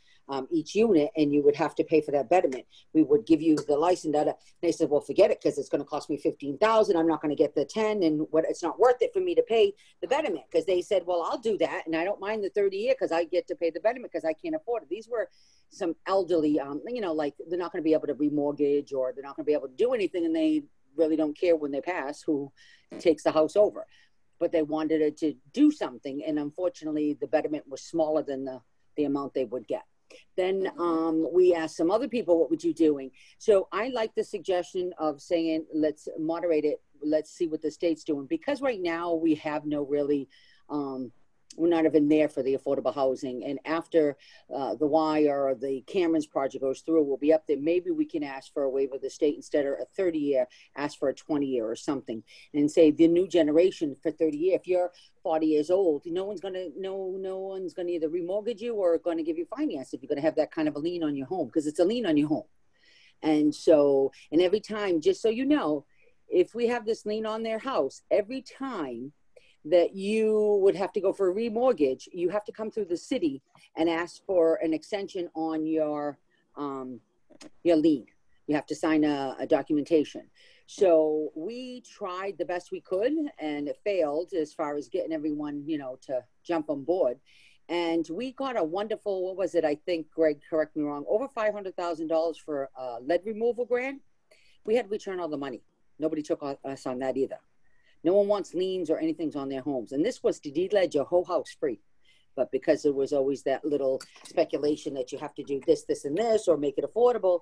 each unit, and you would have to pay for that betterment. We would give you the license. And they said, well, forget it, because it's going to cost me $15,000. I'm not going to get the 10, and it's not worth it for me to pay the betterment. Because they said, well, I'll do that, and I don't mind the 30-year because I get to pay the betterment because I can't afford it. These were some elderly, you know, like they're not going to be able to remortgage, or they're not going to be able to do anything, and they really don't care when they pass who takes the house over. But they wanted it to do something, and unfortunately the betterment was smaller than the amount they would get. Then we asked some other people, what would you doing? So I like the suggestion of saying, let's moderate it, let's see what the state's doing, because right now we have no really we're not even there for the affordable housing. And after the Y or the Cameron's project goes through, we'll be up there. Maybe we can ask for a waiver of the state instead of a 30-year, ask for a 20-year or something, and say the new generation for 30 years. If you're 40 years old, no one's gonna either remortgage you or going to give you finance if you're going to have that kind of a lien on your home, because it's a lien on your home. And so, and every time, just so you know, if we have this lien on their house, every time that you would have to go for a remortgage, you have to come through the city and ask for an extension on your lien. You have to sign a documentation. So we tried the best we could, and it failed as far as getting everyone, you know, to jump on board. And we got a wonderful, what was it? I think, Greg, correct me wrong, over $500,000 for a lead removal grant. We had to return all the money. Nobody took us on that either. No one wants liens or anything on their homes. And this was to deledge your whole house free. But because there was always that little speculation that you have to do this, this, and this, or make it affordable,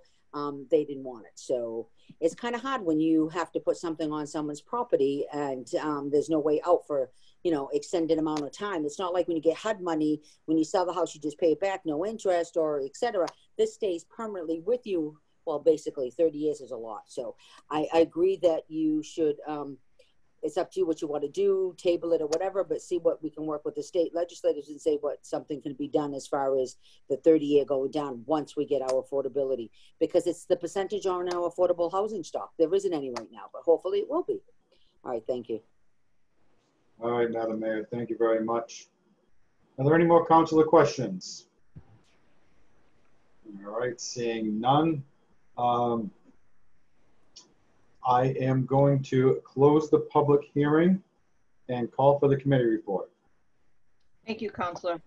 they didn't want it. So it's kind of hard when you have to put something on someone's property and there's no way out for, you know, extended amount of time. It's not like when you get HUD money, when you sell the house, you just pay it back, no interest or et cetera. This stays permanently with you. Well, basically 30 years is a lot. So I agree that you should, it's up to you what you want to do, table it or whatever, but see what we can work with the state legislators and say what something can be done as far as the 30-year going down once we get our affordability, because it's the percentage on our affordable housing stock. There isn't any right now, but hopefully it will be. All right, thank you. All right, Madam Mayor, thank you very much. Are there any more councilor questions? All right, seeing none. I am going to close the public hearing and call for the committee report. Thank you, Councilor.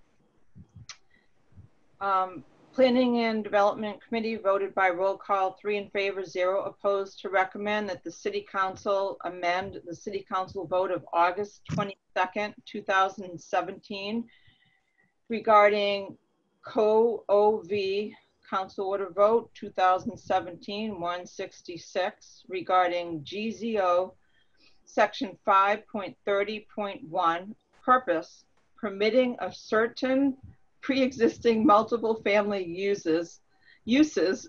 Planning and Development Committee voted by roll call 3 in favor, 0 opposed, to recommend that the City Council amend the City Council vote of August 22nd, 2017 regarding COV Council Order Vote 2017-166 regarding GZO Section 5.30.1 purpose permitting of certain pre-existing multiple family uses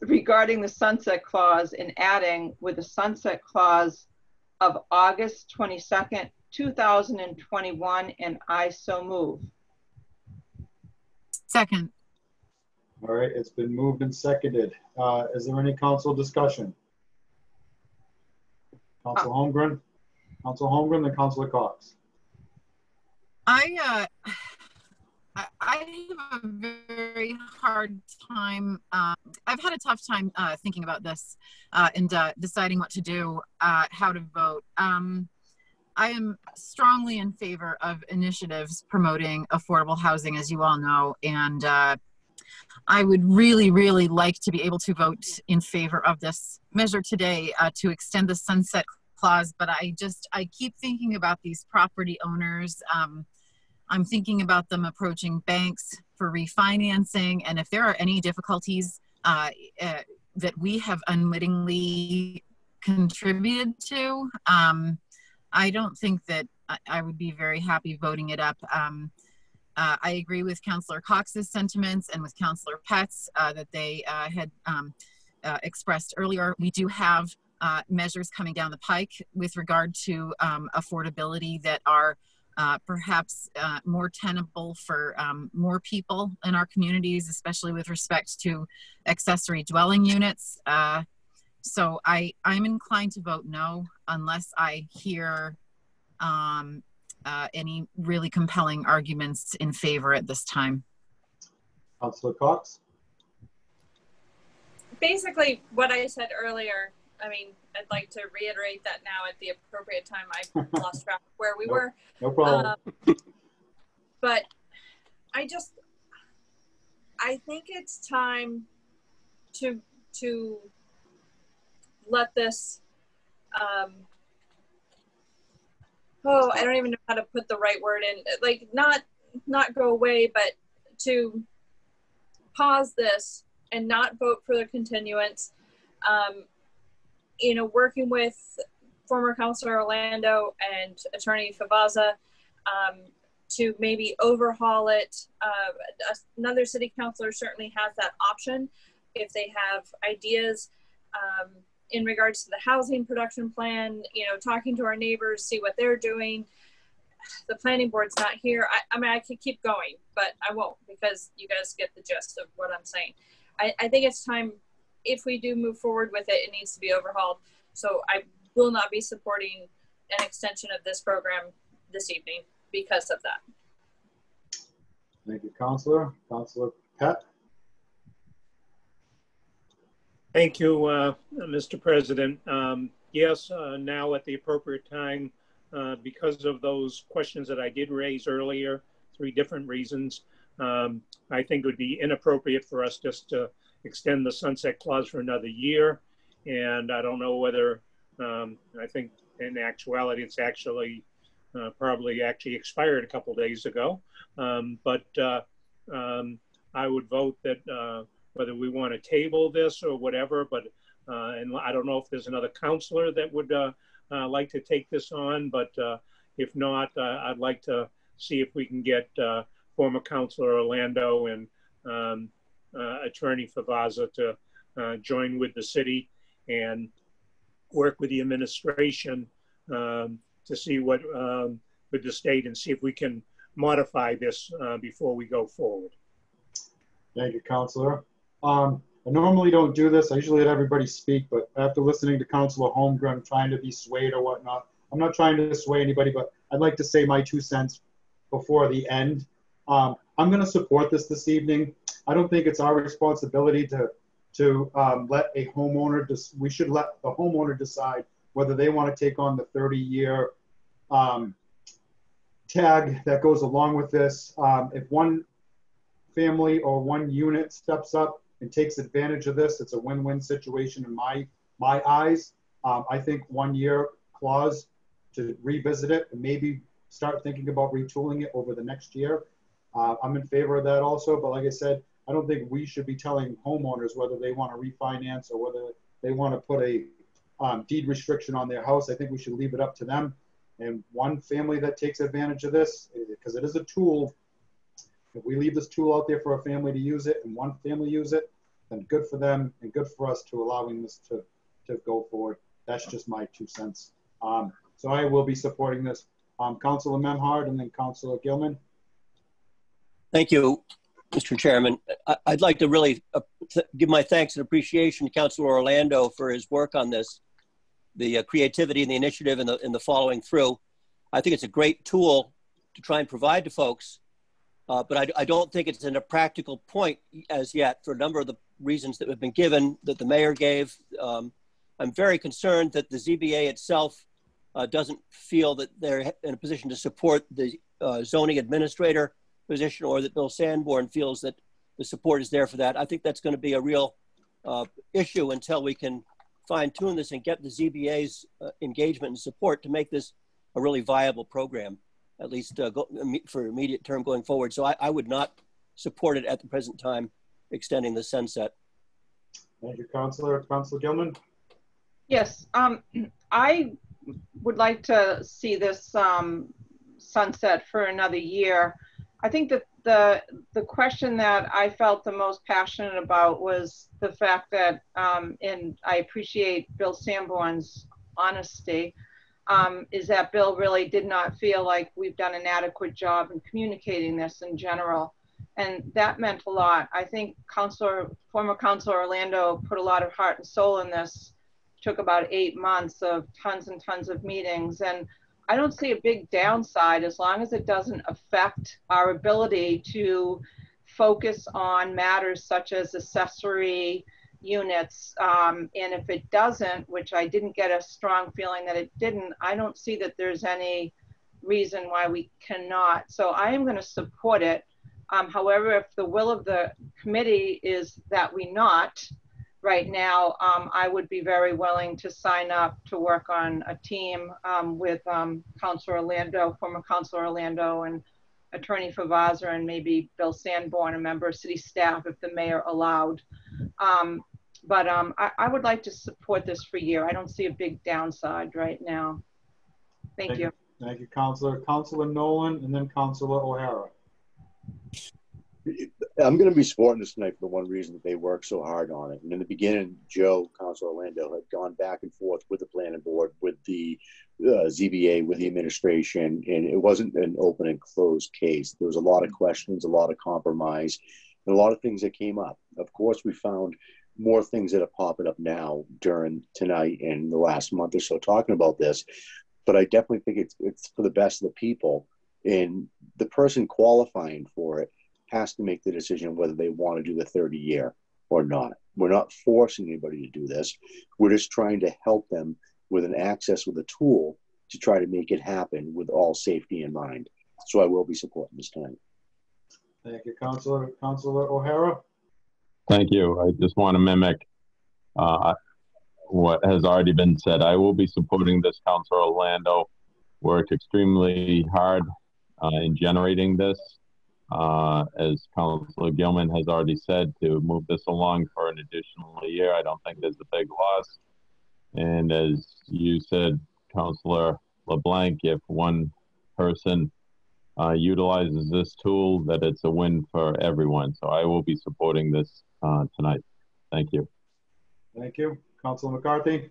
regarding the sunset clause and adding with the sunset clause of August 22nd, 2021, and I so move. Second. All right, it's been moved and seconded. Is there any council discussion? Council Holmgren? Council Holmgren, then Councilor Cox. I have a very hard time. I've had a tough time thinking about this and deciding what to do, how to vote. I am strongly in favor of initiatives promoting affordable housing, as you all know, and I would really, really like to be able to vote in favor of this measure today to extend the sunset clause, but I keep thinking about these property owners. I'm thinking about them approaching banks for refinancing, and if there are any difficulties that we have unwittingly contributed to, I don't think that I would be very happy voting it up. I agree with Councillor Cox's sentiments and with Councillor Pett's that they had expressed earlier. We do have measures coming down the pike with regard to affordability that are perhaps more tenable for more people in our communities, especially with respect to accessory dwelling units. So I'm inclined to vote no unless I hear any really compelling arguments in favor at this time. Councilor Cox? Basically, what I said earlier, I mean, I'd like to reiterate that now at the appropriate time. I lost track of where we were. No problem. But I think it's time to let this, I don't even know how to put the right word in, like not go away, but to pause this and not vote for the continuance. You know, working with former Councilor Orlando and Attorney Favaza to maybe overhaul it. Another city councilor certainly has that option if they have ideas in regards to the housing production plan, you know, talking to our neighbors, see what they're doing. The planning board's not here. I mean, I could keep going, but I won't, because you guys get the gist of what I'm saying. I think it's time, if we do move forward with it, it needs to be overhauled. So I will not be supporting an extension of this program this evening because of that. Thank you, Councilor. Councilor Pat. Thank you, Mr. President. Yes, now at the appropriate time, because of those questions that I did raise earlier, 3 different reasons, I think it would be inappropriate for us just to extend the sunset clause for another year. And I don't know whether, I think in actuality, it's actually probably actually expired a couple days ago. But I would vote that whether we want to table this or whatever, but and I don't know if there's another counselor that would like to take this on, but if not, I'd like to see if we can get former Councilor Orlando and Attorney Favaza to join with the city and work with the administration to see what, with the state, and see if we can modify this before we go forward. Thank you, Councilor. I normally don't do this. I usually let everybody speak, but after listening to Councilor Holmgren trying to be swayed or whatnot, I'm not trying to sway anybody, but I'd like to say my 2 cents before the end. I'm going to support this evening. I don't think it's our responsibility to let a homeowner, we should let the homeowner decide whether they want to take on the 30-year tag that goes along with this. If one family or one unit steps up and takes advantage of this, it's a win-win situation in my eyes. I think 1-year clause to revisit it and maybe start thinking about retooling it over the next year. I'm in favor of that also, but like I said, I don't think we should be telling homeowners whether they want to refinance or whether they want to put a deed restriction on their house. I think we should leave it up to them. And one family that takes advantage of this, because it is a tool, if we leave this tool out there for a family to use it and one family use it, then good for them and good for us to allowing this to go forward. That's just my 2 cents. So I will be supporting this. Councilor Memhard and then Councilor Gilman. Thank you, Mr. Chairman. I'd like to really give my thanks and appreciation to Councilor Orlando for his work on this, the creativity and the initiative and the following through. I think it's a great tool to try and provide to folks, but I don't think it's in a practical point as yet for a number of the reasons that have been given, that the mayor gave. I'm very concerned that the ZBA itself doesn't feel that they're in a position to support the zoning administrator position, or that Bill Sanborn feels that the support is there for that. I think that's going to be a real issue until we can fine-tune this and get the ZBA's engagement and support to make this a really viable program, at least for immediate term going forward. So I would not support it at the present time, extending the sunset. Thank you, Councilor. Councilor Gilman? Yes, I would like to see this sunset for another year. I think that the question that I felt the most passionate about was the fact that, and I appreciate Bill Sanborn's honesty, is that Bill really did not feel like we've done an adequate job in communicating this in general. And that meant a lot. I think former Councilor Orlando put a lot of heart and soul in this. Took about 8 months of tons and tons of meetings. And I don't see a big downside as long as it doesn't affect our ability to focus on matters such as accessory units. And if it doesn't, which I didn't get a strong feeling that it didn't, I don't see that there's any reason why we cannot. So I am going to support it. However, if the will of the committee is that we not, right now, I would be very willing to sign up to work on a team with Councilor Orlando, former Councilor Orlando, and Attorney Favaza, and maybe Bill Sanborn, a member of city staff, if the mayor allowed. But I would like to support this for a year. I don't see a big downside right now. Thank you. Thank you, Councilor. Councilor Nolan, and then Councilor O'Hara. I'm going to be supporting this tonight for the one reason that they worked so hard on it. And in the beginning, Joe, Councilor Orlando, had gone back and forth with the planning board, with the ZBA, with the administration, and it wasn't an open and closed case. There was a lot of questions, a lot of compromise, and a lot of things that came up. Of course, we found more things that are popping up now during tonight and the last month or so talking about this. But I definitely think it's for the best of the people, and the person qualifying for it has to make the decision whether they want to do the 30-year or not. We're not forcing anybody to do this. We're just trying to help them with an access with a tool to try to make it happen with all safety in mind. So I will be supporting this tonight. Thank you, Councilor. Councilor O'Hara. Thank you. I just want to mimic what has already been said. I will be supporting this. Councilor Orlando worked extremely hard in generating this. As Councilor Gilman has already said, to move this along for an additional year, I don't think there's a big loss. And as you said, Councilor LeBlanc, if one person utilizes this tool, that it's a win for everyone. So I will be supporting this tonight. Thank you. Thank you. Councilor McCarthy.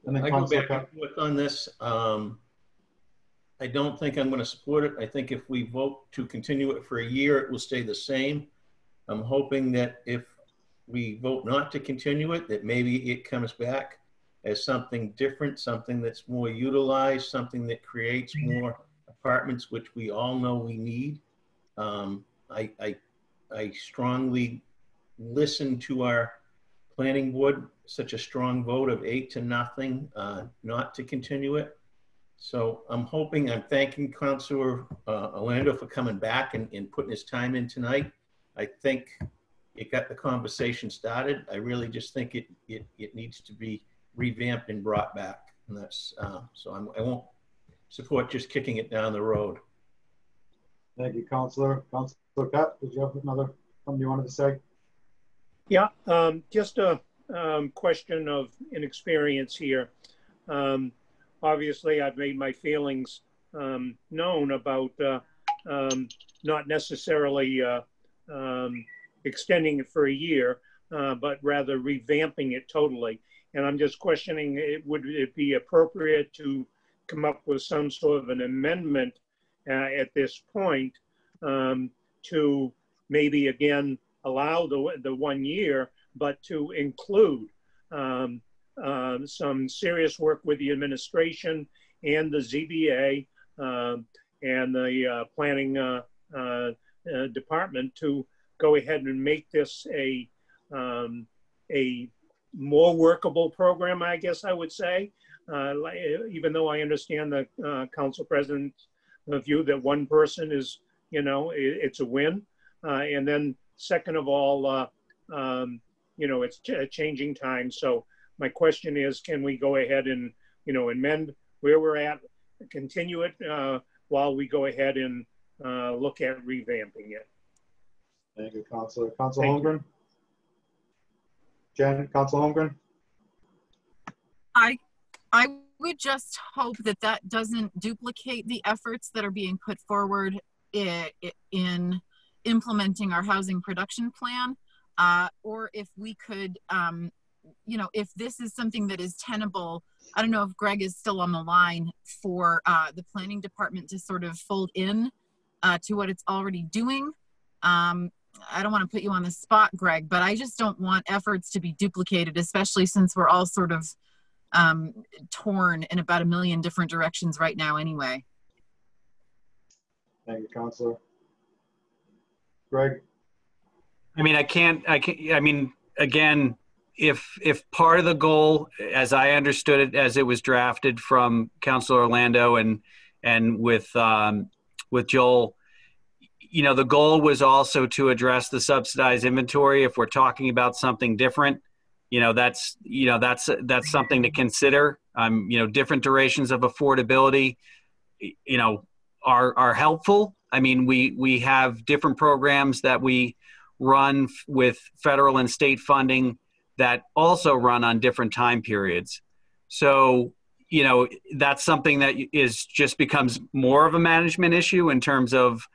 And then I Councilor go back and forth on this. I don't think I'm going to support it. I think if we vote to continue it for a year, it will stay the same. I'm hoping that if we vote not to continue it, that maybe it comes back as something different, something that's more utilized, something that creates more apartments, which we all know we need. I strongly listen to our planning board, such a strong vote of 8-0 not to continue it. So I'm thanking Councilor Orlando for coming back and putting his time in tonight. I think it got the conversation started. I really just think it needs to be revamped and brought back. And that's, so I won't support just kicking it down the road. Thank you, Councilor. Councilor Pat, did you have another something you wanted to say? Yeah, just a question of inexperience here. Obviously, I've made my feelings known about not necessarily extending it for a year, but rather revamping it totally. And I'm just questioning, would it be appropriate to come up with some sort of an amendment at this point to maybe again allow the 1 year, but to include some serious work with the administration and the ZBA and the planning department to go ahead and make this a more workable program, I guess I would say. Even though I understand the council president's view that one person is, it's a win. And then second of all, it's changing time. So my question is, can we go ahead and, amend where we're at, continue it while we go ahead and look at revamping it? Thank you, Councilor. Councilor Holmgren? Jen, Councilor Holmgren? I would just hope that that doesn't duplicate the efforts that are being put forward in implementing our housing production plan, or if we could, if this is something that is tenable. I don't know if Greg is still on the line for the planning department to sort of fold in to what it's already doing. I don't want to put you on the spot, Greg, but I just don't want efforts to be duplicated, especially since we're all sort of torn in about a million different directions right now anyway. Thank you, Councilor. Greg? I mean, again, if part of the goal, as I understood it, as it was drafted from Councilor Orlando and with Joel, the goal was also to address the subsidized inventory. If we're talking about something different, that's something to consider. Different durations of affordability, are helpful. I mean, we have different programs that we run with federal and state funding that also run on different time periods. So, you know, that's something that is just becomes more of a management issue in terms of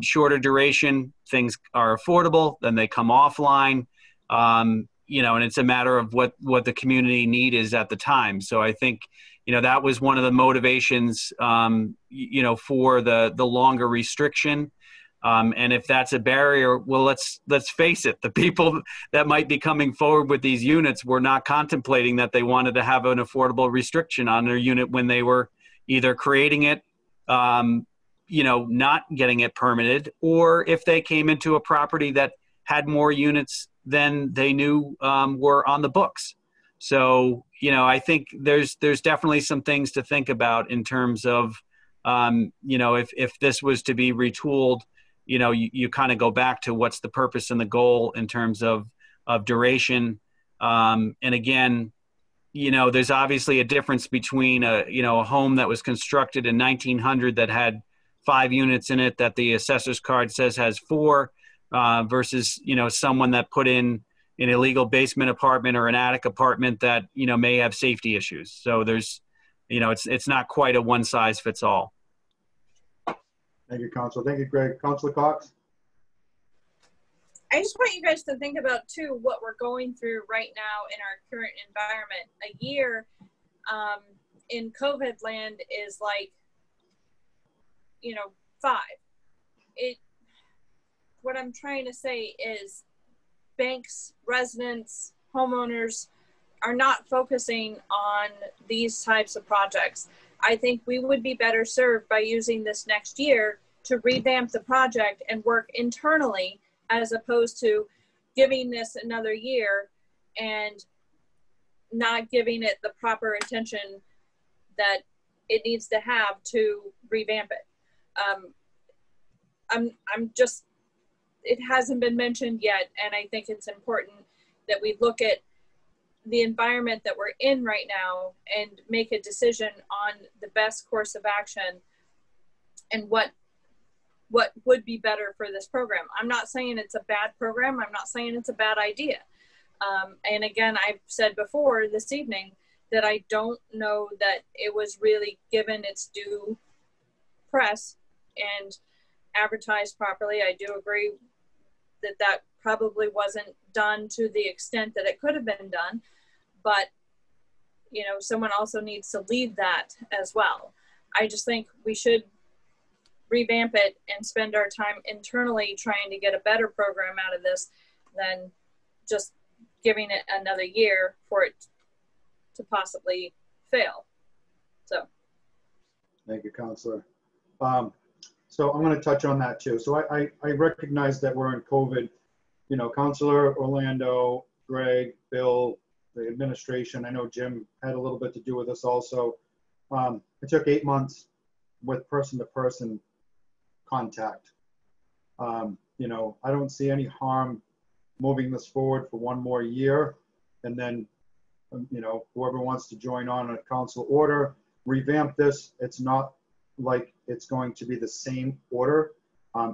shorter duration. Things are affordable, then they come offline, you know, and it's a matter of what the community need is at the time. So I think, you know, that was one of the motivations, you know, for the longer restriction. And if that's a barrier, well, let's face it, the people that might be coming forward with these units were not contemplating that they wanted to have an affordable restriction on their unit when they were either creating it, you know, not getting it permitted, or if they came into a property that had more units than they knew were on the books. So, you know, I think there's definitely some things to think about in terms of, you know, if this was to be retooled, you know, you kind of go back to what's the purpose and the goal in terms of duration. And again, you know, there's obviously a difference between a home that was constructed in 1900 that had 5 units in it that the assessor's card says has 4 versus, you know, someone that put in an illegal basement apartment or an attic apartment that, you know, may have safety issues. So there's, you know, it's not quite a one size fits all. Thank you, Councilor. Thank you, Greg. Councilor Cox? I just want you guys to think about, too, what we're going through right now in our current environment. A year in COVID land is like, you know, 5. What I'm trying to say is banks, residents, homeowners are not focusing on these types of projects. I think we would be better served by using this next year to revamp the project and work internally, as opposed to giving this another year and not giving it the proper attention that it needs to have to revamp it. I'm just, it hasn't been mentioned yet, and I think it's important that we look at the environment that we're in right now and make a decision on the best course of action and what would be better for this program. I'm not saying it's a bad program. I'm not saying it's a bad idea. And again, I've said before this evening that I don't know that it was really given its due press and advertised properly. I do agree that that probably wasn't done to the extent that it could have been done, but you know, someone also needs to lead that as well. I just think we should revamp it and spend our time internally trying to get a better program out of this than just giving it another year for it to possibly fail. So. Thank you, Councilor. So I'm going to touch on that too. So I recognize that we're in COVID. You know, Councilor Orlando, Greg, Bill, the administration, I know Jim had a little bit to do with this also. It took 8 months with person-to-person contact. You know, I don't see any harm moving this forward for 1 more year. And then, you know, whoever wants to join on a council order, revamp this. It's not like it's going to be the same order.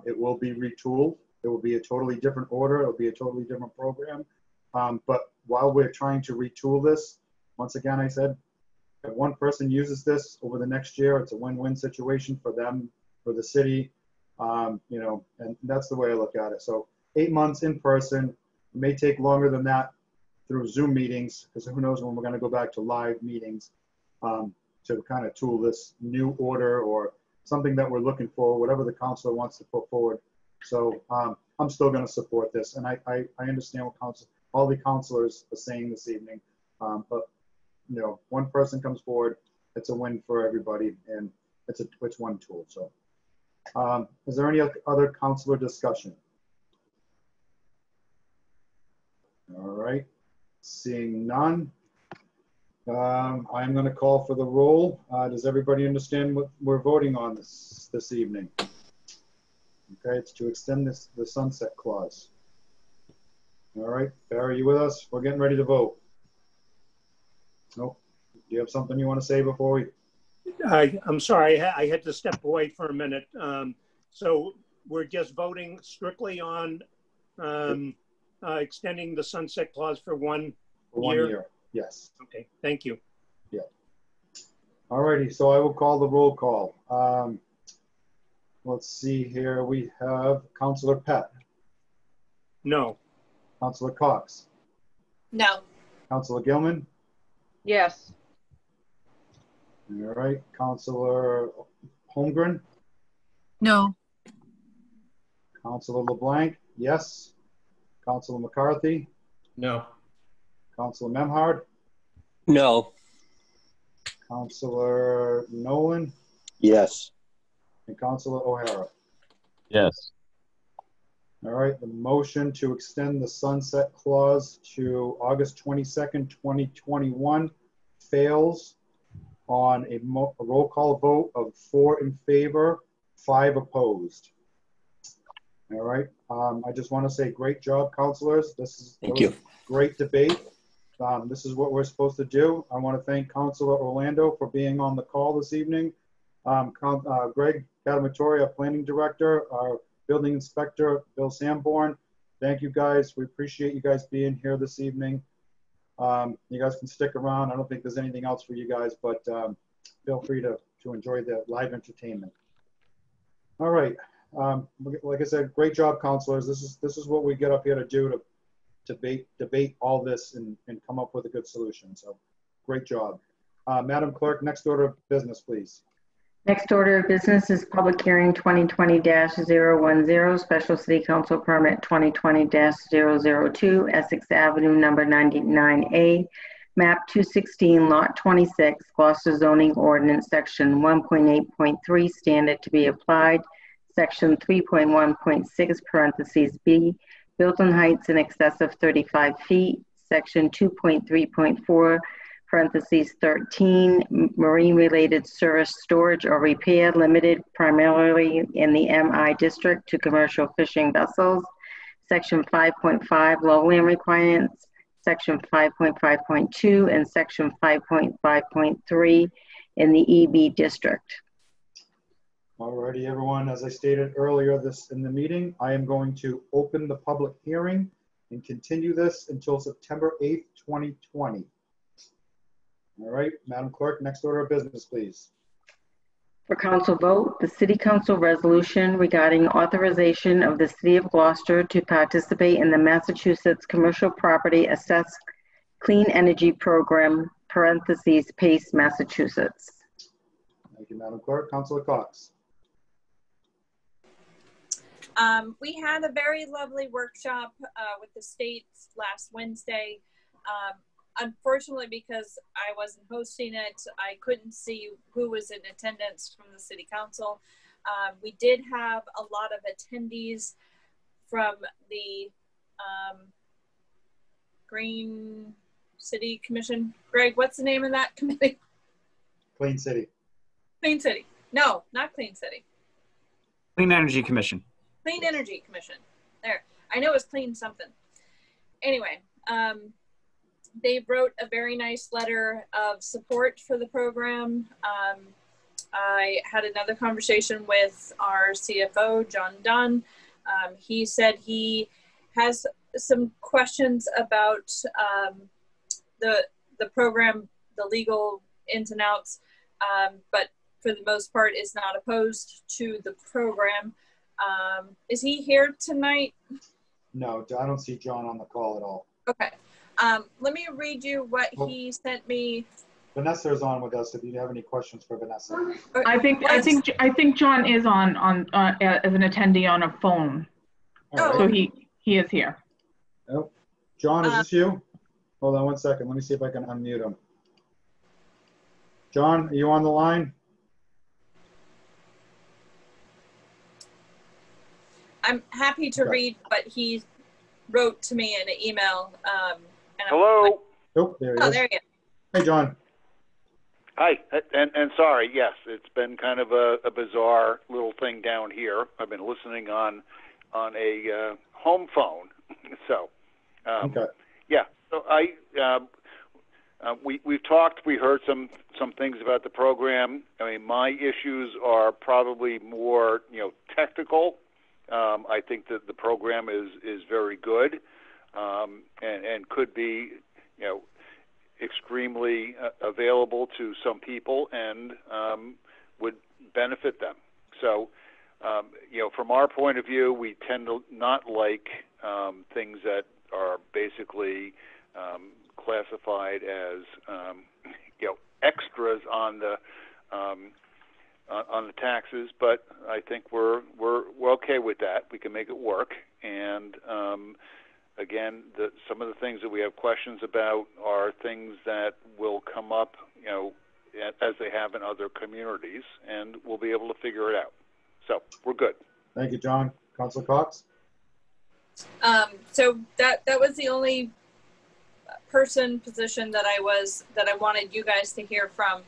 It will be retooled. It will be a totally different order. It'll be a totally different program. But while we're trying to retool this, once again, I said, if one person uses this over the next year, it's a win-win situation for them, for the city, you know, and that's the way I look at it. So 8 months in person, it may take longer than that through Zoom meetings, because who knows when we're going to go back to live meetings, to kind of tool this new order or something that we're looking for, whatever the councilor wants to put forward. So I'm still going to support this, and I understand what all the councilors are saying this evening, but you know, one person comes forward, it's a win for everybody, and it's one tool. So is there any other councilor discussion? All right, seeing none, I'm going to call for the roll. Does everybody understand what we're voting on this evening? Okay, it's to extend the sunset clause. All right, Barry, you with us? We're getting ready to vote. Nope. Do you have something you want to say before we? I'm sorry, I had to step away for a minute. So we're just voting strictly on extending the sunset clause for 1 year? 1 year, yes. Okay, thank you. Yeah. All righty, so I will call the roll call. Let's see here. We have Councilor Pett. No. Councilor Cox. No. Councilor Gilman. Yes. All right. Councilor Holmgren. No. Councilor LeBlanc. Yes. Councilor McCarthy. No. Councilor Memhard. No. Councilor Nolan. Yes. And Councilor O'Hara. Yes. All right, the motion to extend the sunset clause to August 22nd, 2021 fails on a roll call vote of 4 in favor, 5 opposed. All right, I just want to say great job, councilors. Thank you. Great debate. This is what we're supposed to do. I want to thank Councilor Orlando for being on the call this evening. Greg Catamatore, our planning director, our building inspector, Bill Sanborn. Thank you guys. We appreciate you guys being here this evening. You guys can stick around. I don't think there's anything else for you guys, but feel free to enjoy the live entertainment. All right. Like I said, great job, counselors. This is what we get up here to do, to debate all this and come up with a good solution. So great job. Madam Clerk, next order of business, please. Next order of business is public hearing 2020-010, special city council permit 2020-002, Essex Avenue number 99A, map 216, lot 26, Gloucester zoning ordinance, section 1.8.3, standard to be applied, section 3.1.6, parentheses B, built-in heights in excess of 35 feet, section 2.3.4, parentheses 13, marine-related service storage or repair limited primarily in the MI district to commercial fishing vessels. Section 5.5, lowland requirements. Section 5.5.2 and Section 5.5.3 in the EB district. Alrighty, everyone. As I stated earlier in the meeting, I am going to open the public hearing and continue this until September 8th, 2020. All right, Madam Clerk, next order of business, please. For council vote, the City Council resolution regarding authorization of the City of Gloucester to participate in the Massachusetts Commercial Property Assessed Clean Energy Program, parentheses, PACE, Massachusetts. Thank you, Madam Clerk. Councilor Cox. We had a very lovely workshop with the state last Wednesday. Unfortunately, because I wasn't hosting it, I couldn't see who was in attendance from the City Council. We did have a lot of attendees from the Green City Commission. Greg, what's the name of that committee? Clean City. Clean City. No, not Clean City. Clean Energy Commission. Clean Energy Commission. There. I know it was clean something. Anyway, they wrote a very nice letter of support for the program. I had another conversation with our CFO, John Dunn. He said he has some questions about the program, the legal ins and outs, but for the most part is not opposed to the program. Is he here tonight? No, I don't see John on the call at all. Okay. Let me read you what he sent me. Vanessa is on with us. If you have any questions for Vanessa, I think John is on as an attendee on a phone. Right. So he is here. Oh, John, is this you? Hold on one second. Let me see if I can unmute him. John, are you on the line? I'm happy to read what he wrote to me in an email. Hello. Oh, there he is. There you go. Hey, John. Hi, and sorry, yes, it's been kind of a bizarre little thing down here. I've been listening on a home phone, so okay. Yeah. So we've talked. We heard some things about the program. I mean, my issues are probably more technical. I think that the program is very good, and could be extremely available to some people and would benefit them. So, from our point of view, we tend to not like things that are basically classified as extras on the taxes, but I think we're okay with that. We can make it work. And again, some of the things that we have questions about are things that will come up, as they have in other communities, and we'll be able to figure it out. So we're good. Thank you, John. Councilor Cox? So that was the only position that I wanted you guys to hear from,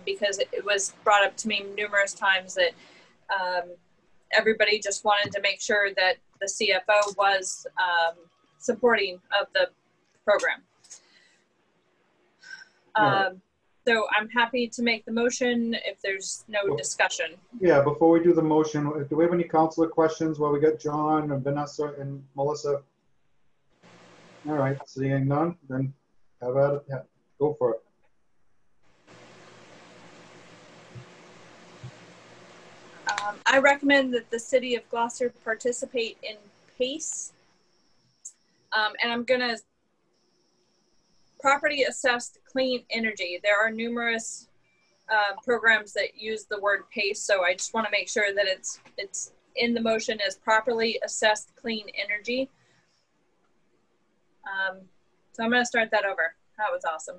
because it was brought up to me numerous times that everybody just wanted to make sure that the CFO was supporting of the program. So I'm happy to make the motion if there's no discussion. Yeah, before we do the motion, do we have any councilor questions while we got John and Vanessa and Melissa? All right, seeing none, then have at it. Yeah, go for it. I recommend that the city of Gloucester participate in PACE. And I'm gonna property assessed clean energy. There are numerous programs that use the word PACE, so I just want to make sure that it's in the motion as properly assessed clean energy. So I'm going to start that over. That was awesome.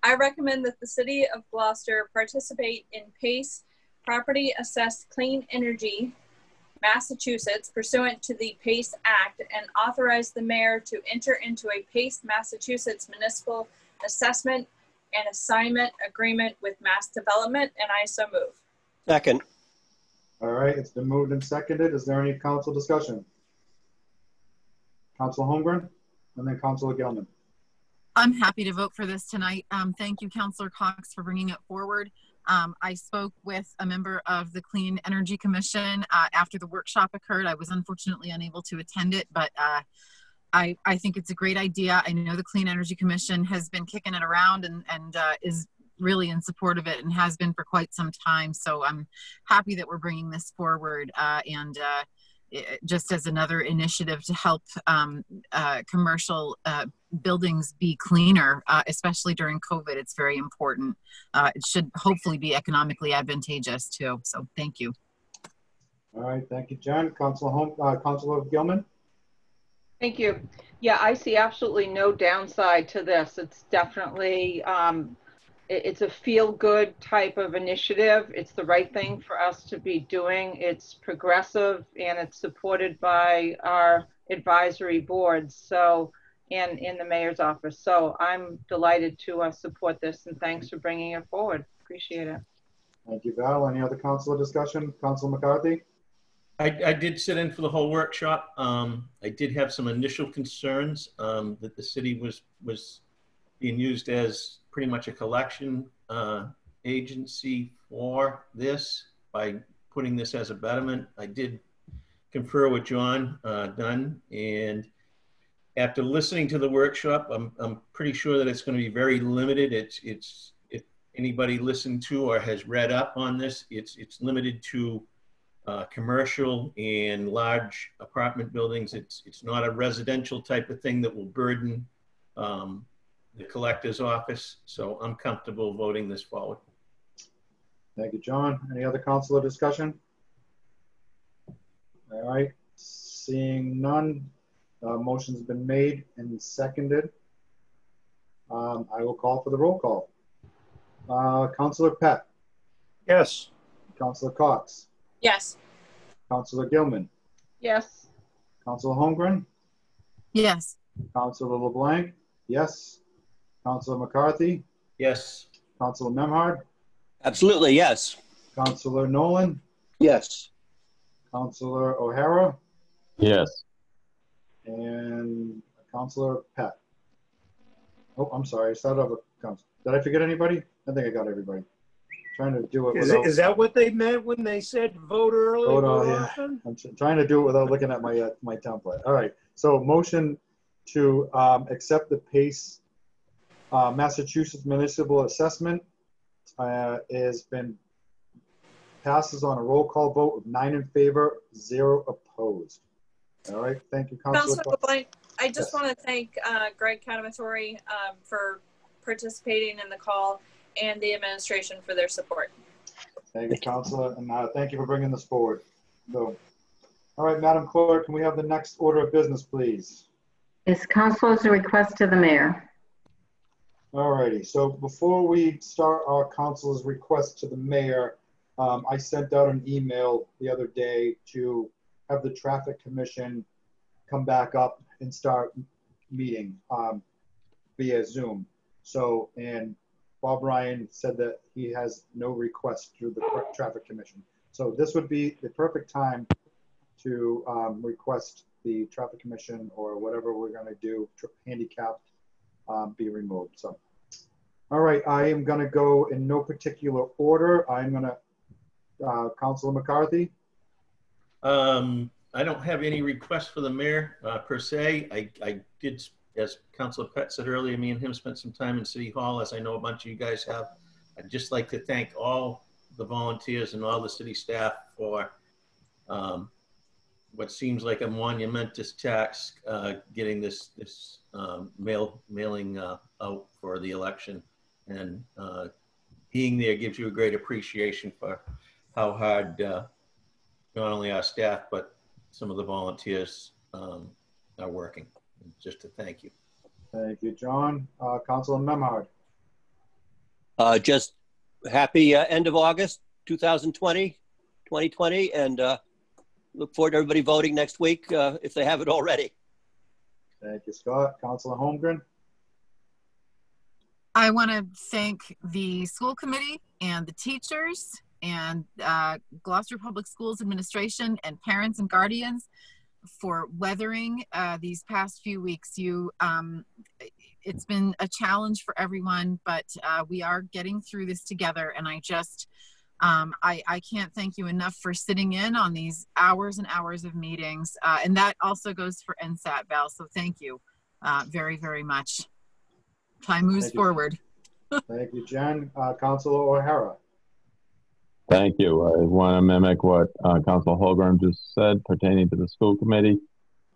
I recommend that the city of Gloucester participate in PACE, Property Assessed Clean Energy, Massachusetts, pursuant to the PACE Act, and authorize the mayor to enter into a PACE Massachusetts municipal assessment and assignment agreement with Mass Development, and I so move. Second. All right, it's been moved and seconded. Is there any council discussion? Councilor Holmgren, and then Councilor Gilman. I'm happy to vote for this tonight. Thank you, Councilor Cox, for bringing it forward. I spoke with a member of the Clean Energy Commission after the workshop occurred. I was unfortunately unable to attend it, but I think it's a great idea. I know the Clean Energy Commission has been kicking it around and is really in support of it and has been for quite some time. So I'm happy that we're bringing this forward just as another initiative to help commercial buildings be cleaner, especially during COVID. It's very important. It should hopefully be economically advantageous too. So thank you. All right, thank you, Jen. Councilor Gilman. Thank you. Yeah, I see absolutely no downside to this. It's definitely, it's a feel-good type of initiative. It's the right thing for us to be doing. It's progressive and it's supported by our advisory boards. So, and in the mayor's office. So I'm delighted to support this, and thanks for bringing it forward. Appreciate it. Thank you, Val. Any other councilor discussion? Councilor McCarthy? I did sit in for the whole workshop. I did have some initial concerns that the city was being used as pretty much a collection agency for this by putting this as a betterment. I did confer with John Dunn, and after listening to the workshop, I'm pretty sure that it's going to be very limited. It's if anybody listened to or has read up on this, it's limited to commercial and large apartment buildings. It's not a residential type of thing that will burden the collector's office. So I'm comfortable voting this forward. Thank you, John. Any other councilor discussion? All right, seeing none. Motion's been made and seconded. I will call for the roll call. Councilor Pett. Yes. Councilor Cox. Yes. Councilor Gilman. Yes. Councilor Holmgren. Yes. Councilor LeBlanc. Yes. Councilor McCarthy. Yes. Councilor Memhard. Absolutely, yes. Councilor Nolan. Yes. Councilor O'Hara. Yes. And Councilor Pett. Oh, I'm sorry. I started off with Council. Did I forget anybody? I think I got everybody. Trying to do it without. Is that what they meant when they said vote early? Yeah. I'm trying to do it without looking at my my template. All right. So motion to accept the PACE Massachusetts Municipal Assessment has been passes on a roll call vote of 9 in favor, 0 opposed. All right, thank you, Councilor. Councilor LeBlanc, I just want to thank Greg Catamatori for participating in the call and the administration for their support. Thank you, Councilor, and thank you for bringing this forward. So, all right, Madam Clerk, can we have the next order of business, please? It's Councilor's request to the mayor. All righty, so before we start our council's request to the mayor, I sent out an email the other day to have the traffic commission come back up and start meeting via Zoom. So, and Bob Ryan said that he has no request through the traffic commission. So this would be the perfect time to request the traffic commission or whatever we're gonna do, handicapped, be removed. So, all right, I am gonna go in no particular order. I'm gonna, Councilor McCarthy. I don't have any requests for the mayor per se. I did, as Councilor Pett said earlier, me and him spent some time in City Hall, as I know a bunch of you guys have. I'd just like to thank all the volunteers and all the city staff for what seems like a monumentous task, getting this mailing out for the election. And being there gives you a great appreciation for how hard not only our staff, but some of the volunteers are working. Just to thank you. Thank you, John. Councilor Memhard. Just happy end of August 2020, and look forward to everybody voting next week if they haven't already. Thank you, Scott. Councilor Holmgren. I want to thank the school committee and the teachers and Gloucester Public Schools administration and parents and guardians for weathering these past few weeks. It's been a challenge for everyone, but we are getting through this together. And I just, I can't thank you enough for sitting in on these hours and hours of meetings. And that also goes for NSAT, Val. So thank you very, very much. Time moves forward. Thank you, Jen. Councilor O'Hara. Thank you. I want to mimic what Councilor Holmgren just said pertaining to the school committee.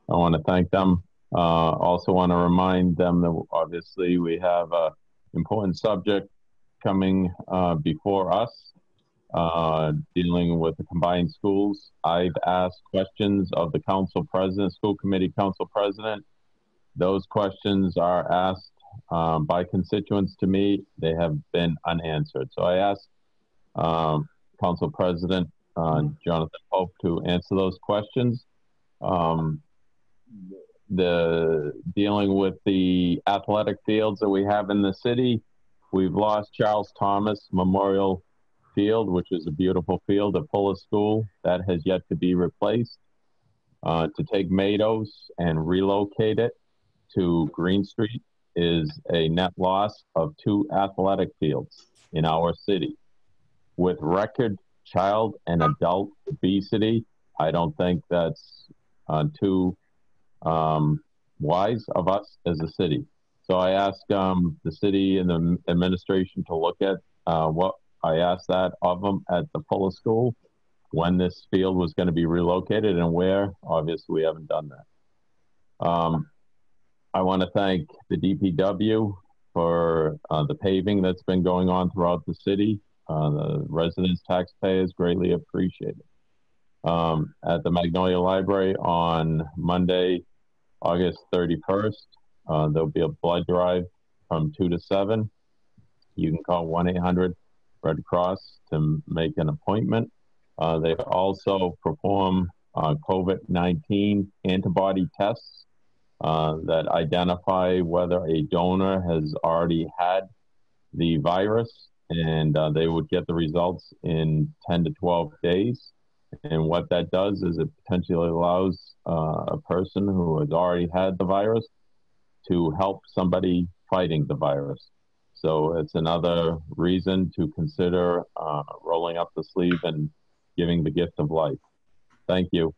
I want to thank them. Also want to remind them that obviously we have an important subject coming before us, dealing with the combined schools. I've asked questions of the council president, school committee council president. Those questions are asked by constituents to me. They have been unanswered. So I asked Council President Jonathan Pope to answer those questions. Dealing with the athletic fields that we have in the city, we've lost Charles Thomas Memorial Field, which is a beautiful field at Fuller School. That has yet to be replaced. To take Mados and relocate it to Green Street is a net loss of 2 athletic fields in our city. With record child and adult obesity, I don't think that's too wise of us as a city. So I asked the city and the administration to look at what I asked that of them at the Fuller School, when this field was going to be relocated and where. Obviously, we haven't done that. I want to thank the DPW for the paving that's been going on throughout the city. The residents, taxpayers greatly appreciate it. At the Magnolia Library on Monday, August 31st, there'll be a blood drive from 2 to 7. You can call 1-800-RED Cross to make an appointment. They also perform COVID-19 antibody tests that identify whether a donor has already had the virus, and they would get the results in 10 to 12 days. And what that does is it potentially allows a person who has already had the virus to help somebody fighting the virus. So it's another reason to consider rolling up the sleeve and giving the gift of life. Thank you.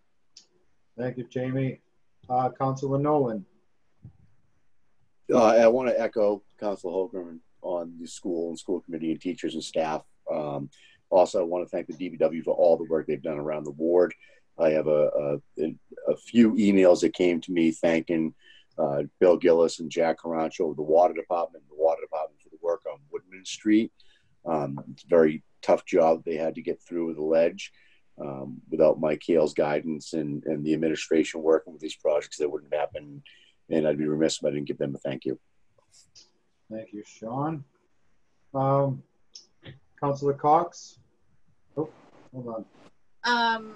Thank you, Jamie. Councilor Nolan. I want to echo Councilor Holgram on the school and school committee and teachers and staff. Also, I want to thank the DPW for all the work they've done around the ward. I have a few emails that came to me thanking Bill Gillis and Jack Carancho of the water department for the work on Woodman Street. It's a very tough job they had to get through the ledge. Without Mike Hale's guidance and the administration working with these projects, that wouldn't happen. And I'd be remiss if I didn't give them a thank you. Thank you, Sean. Councilor Cox. Oh, hold on.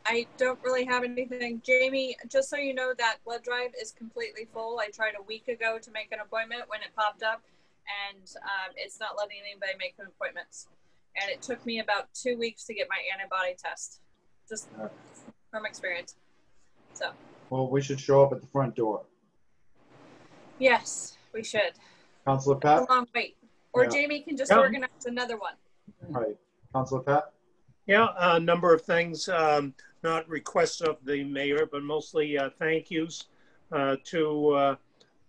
I don't really have anything. Jamie, just so you know, that blood drive is completely full. I tried a week ago to make an appointment when it popped up, and it's not letting anybody make appointments. And it took me about 2 weeks to get my antibody test, just from experience. So. Well, we should show up at the front door. Yes, we should. Councilor Pat? It's a long wait. Or Jamie can just organize another one. All right. Councilor Pat? Yeah, a number of things, not requests of the mayor, but mostly thank yous to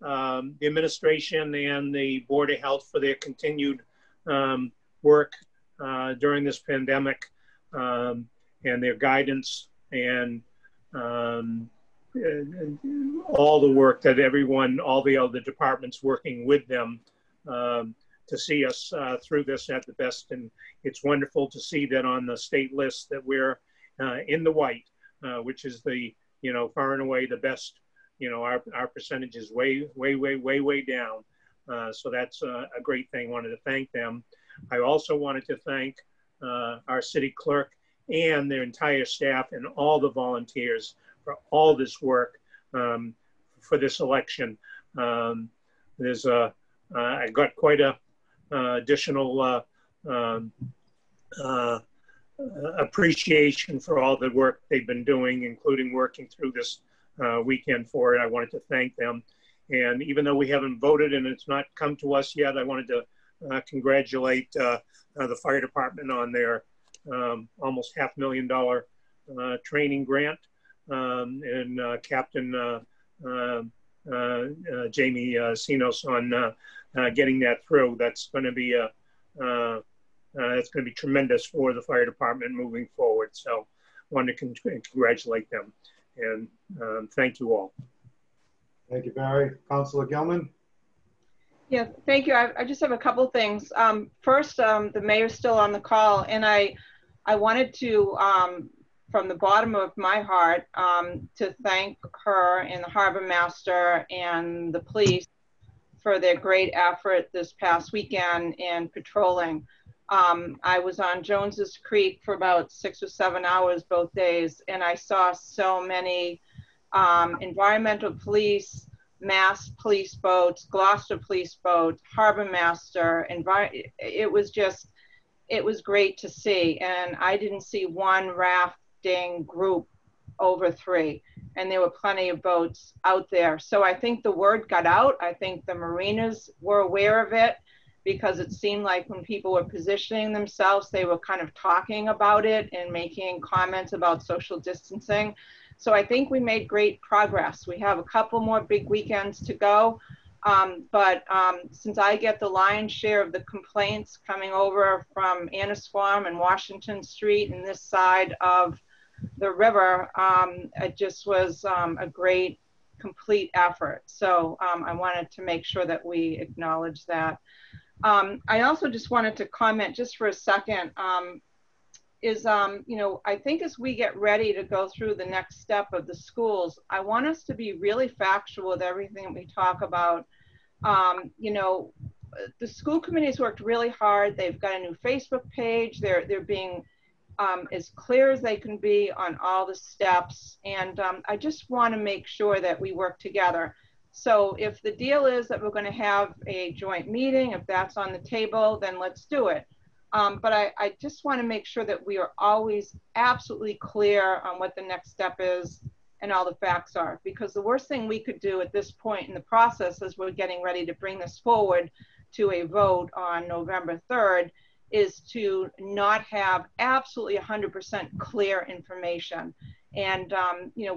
the administration and the Board of Health for their continued work during this pandemic and their guidance and all the work that everyone, all the other departments working with them to see us through this at the best. And it's wonderful to see that on the state list that we're in the white, which is the, far and away the best. Our percentage is way down. So that's a great thing. Wanted to thank them. I also wanted to thank our city clerk and their entire staff and all the volunteers for all this work for this election. I got quite a additional appreciation for all the work they've been doing, including working through this weekend for it. I wanted to thank them. And even though we haven't voted and it's not come to us yet, I wanted to congratulate the fire department on their almost $500,000 training grant and Captain Jamie Sinos on getting that through. That's going to be tremendous for the fire department moving forward. So I wanted to congratulate them and thank you all. Thank you, Barry. Councilor Gilman. Yeah, thank you. I just have a couple things. First, the mayor's still on the call, and I wanted to, from the bottom of my heart, to thank her and the harbor master and the police for their great effort this past weekend in patrolling. I was on Jones's Creek for about 6 or 7 hours both days, and I saw so many environmental police, Mass police boats, Gloucester police boats, harbor master. It was great to see. And I didn't see one rafting group over 3. And there were plenty of boats out there. So I think the word got out. I think the marinas were aware of it, because it seemed like when people were positioning themselves, they were kind of talking about it and making comments about social distancing. So I think we made great progress. We have a couple more big weekends to go. But since I get the lion's share of the complaints coming over from Annisquam and Washington Street and this side of the river, it just was a great, complete effort. So I wanted to make sure that we acknowledge that. I also just wanted to comment just for a second, I think as we get ready to go through the next step of the schools, I want us to be really factual with everything we talk about. The school committee's worked really hard. They've got a new Facebook page. They're being as clear as they can be on all the steps. And I just want to make sure that we work together. So if the deal is that we're going to have a joint meeting, if that's on the table, then let's do it. But I just want to make sure that we are always absolutely clear on what the next step is and all the facts are. Because the worst thing we could do at this point in the process, as we're getting ready to bring this forward to a vote on November 3rd, is to not have absolutely 100% clear information. And,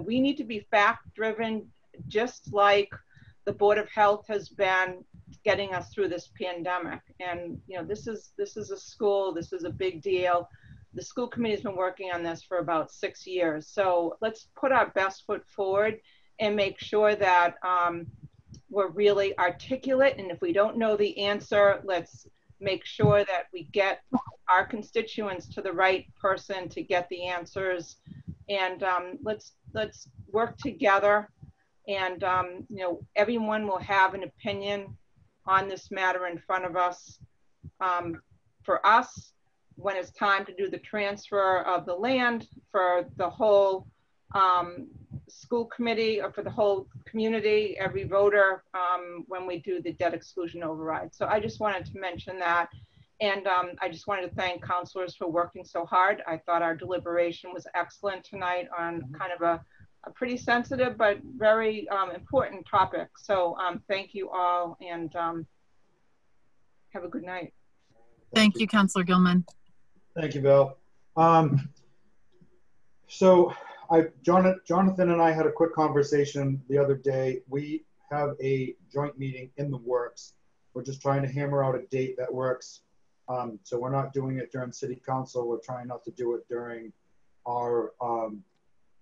we need to be fact-driven, just like the Board of Health has been getting us through this pandemic. And, you know, this is a school, this is a big deal. The school committee's been working on this for about 6 years. So let's put our best foot forward and make sure that we're really articulate. And if we don't know the answer, let's make sure that we get our constituents to the right person to get the answers. And let's work together. And you know, everyone will have an opinion on this matter in front of us. For us, when it's time to do the transfer of the land, for the whole school committee, or for the whole community, every voter, when we do the debt exclusion override. So I just wanted to mention that. And I just wanted to thank counselors for working so hard. I thought our deliberation was excellent tonight on kind of a pretty sensitive but very important topic. So thank you all, and have a good night. Thank you, Councilor Gilman. Thank you, Bill. So Jonathan and I had a quick conversation the other day. We have a joint meeting in the works. We're just trying to hammer out a date that works. So we're not doing it during city council. We're trying not to do it during our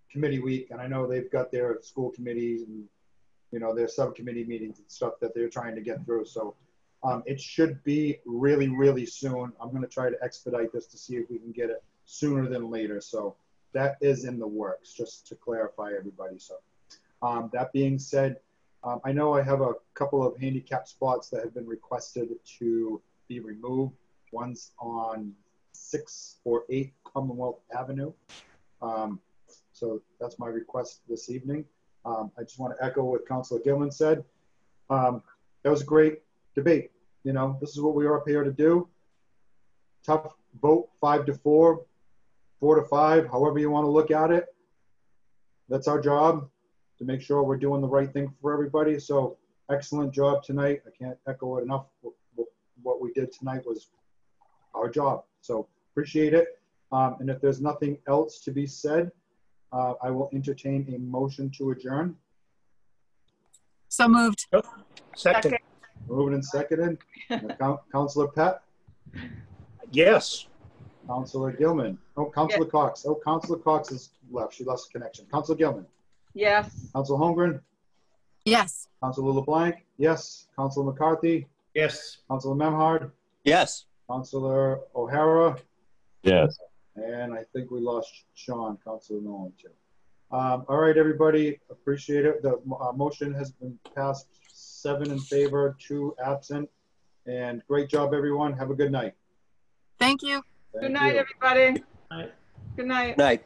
committee week. And I know they've got their school committees and, you know, their subcommittee meetings and stuff that they're trying to get through. So it should be really, really soon. I'm going to try to expedite this to see if we can get it sooner than later. So that is in the works, just to clarify everybody. So that being said, I know I have a couple of handicap spots that have been requested to be removed. One's on 6 or 8 Commonwealth Avenue. So that's my request this evening. I just want to echo what Councilor Gilman said. That was a great debate. You know, this is what we are up here to do. Tough vote, 5-4, 4-5, however you want to look at it. That's our job, to make sure we're doing the right thing for everybody. So excellent job tonight. I can't echo it enough. What we did tonight was our job. So appreciate it. And if there's nothing else to be said, I will entertain a motion to adjourn. So moved. Second. Moved and seconded. Councilor Pett? Yes. Councilor Gilman? Oh, Councilor Cox. Oh, Councilor Cox is left. She lost connection. Councilor Gilman? Yes. Councilor Holmgren? Yes. Councilor LeBlanc? Yes. Councilor McCarthy? Yes. Councilor Memhard? Yes. Councilor O'Hara? Yes. And I think we lost Sean, Councilor Nolan too. All right, everybody, appreciate it. The motion has been passed, 7 in favor, 2 absent. And great job, everyone. Have a good night. Thank you. Good night, everybody. Night. Good night. Night.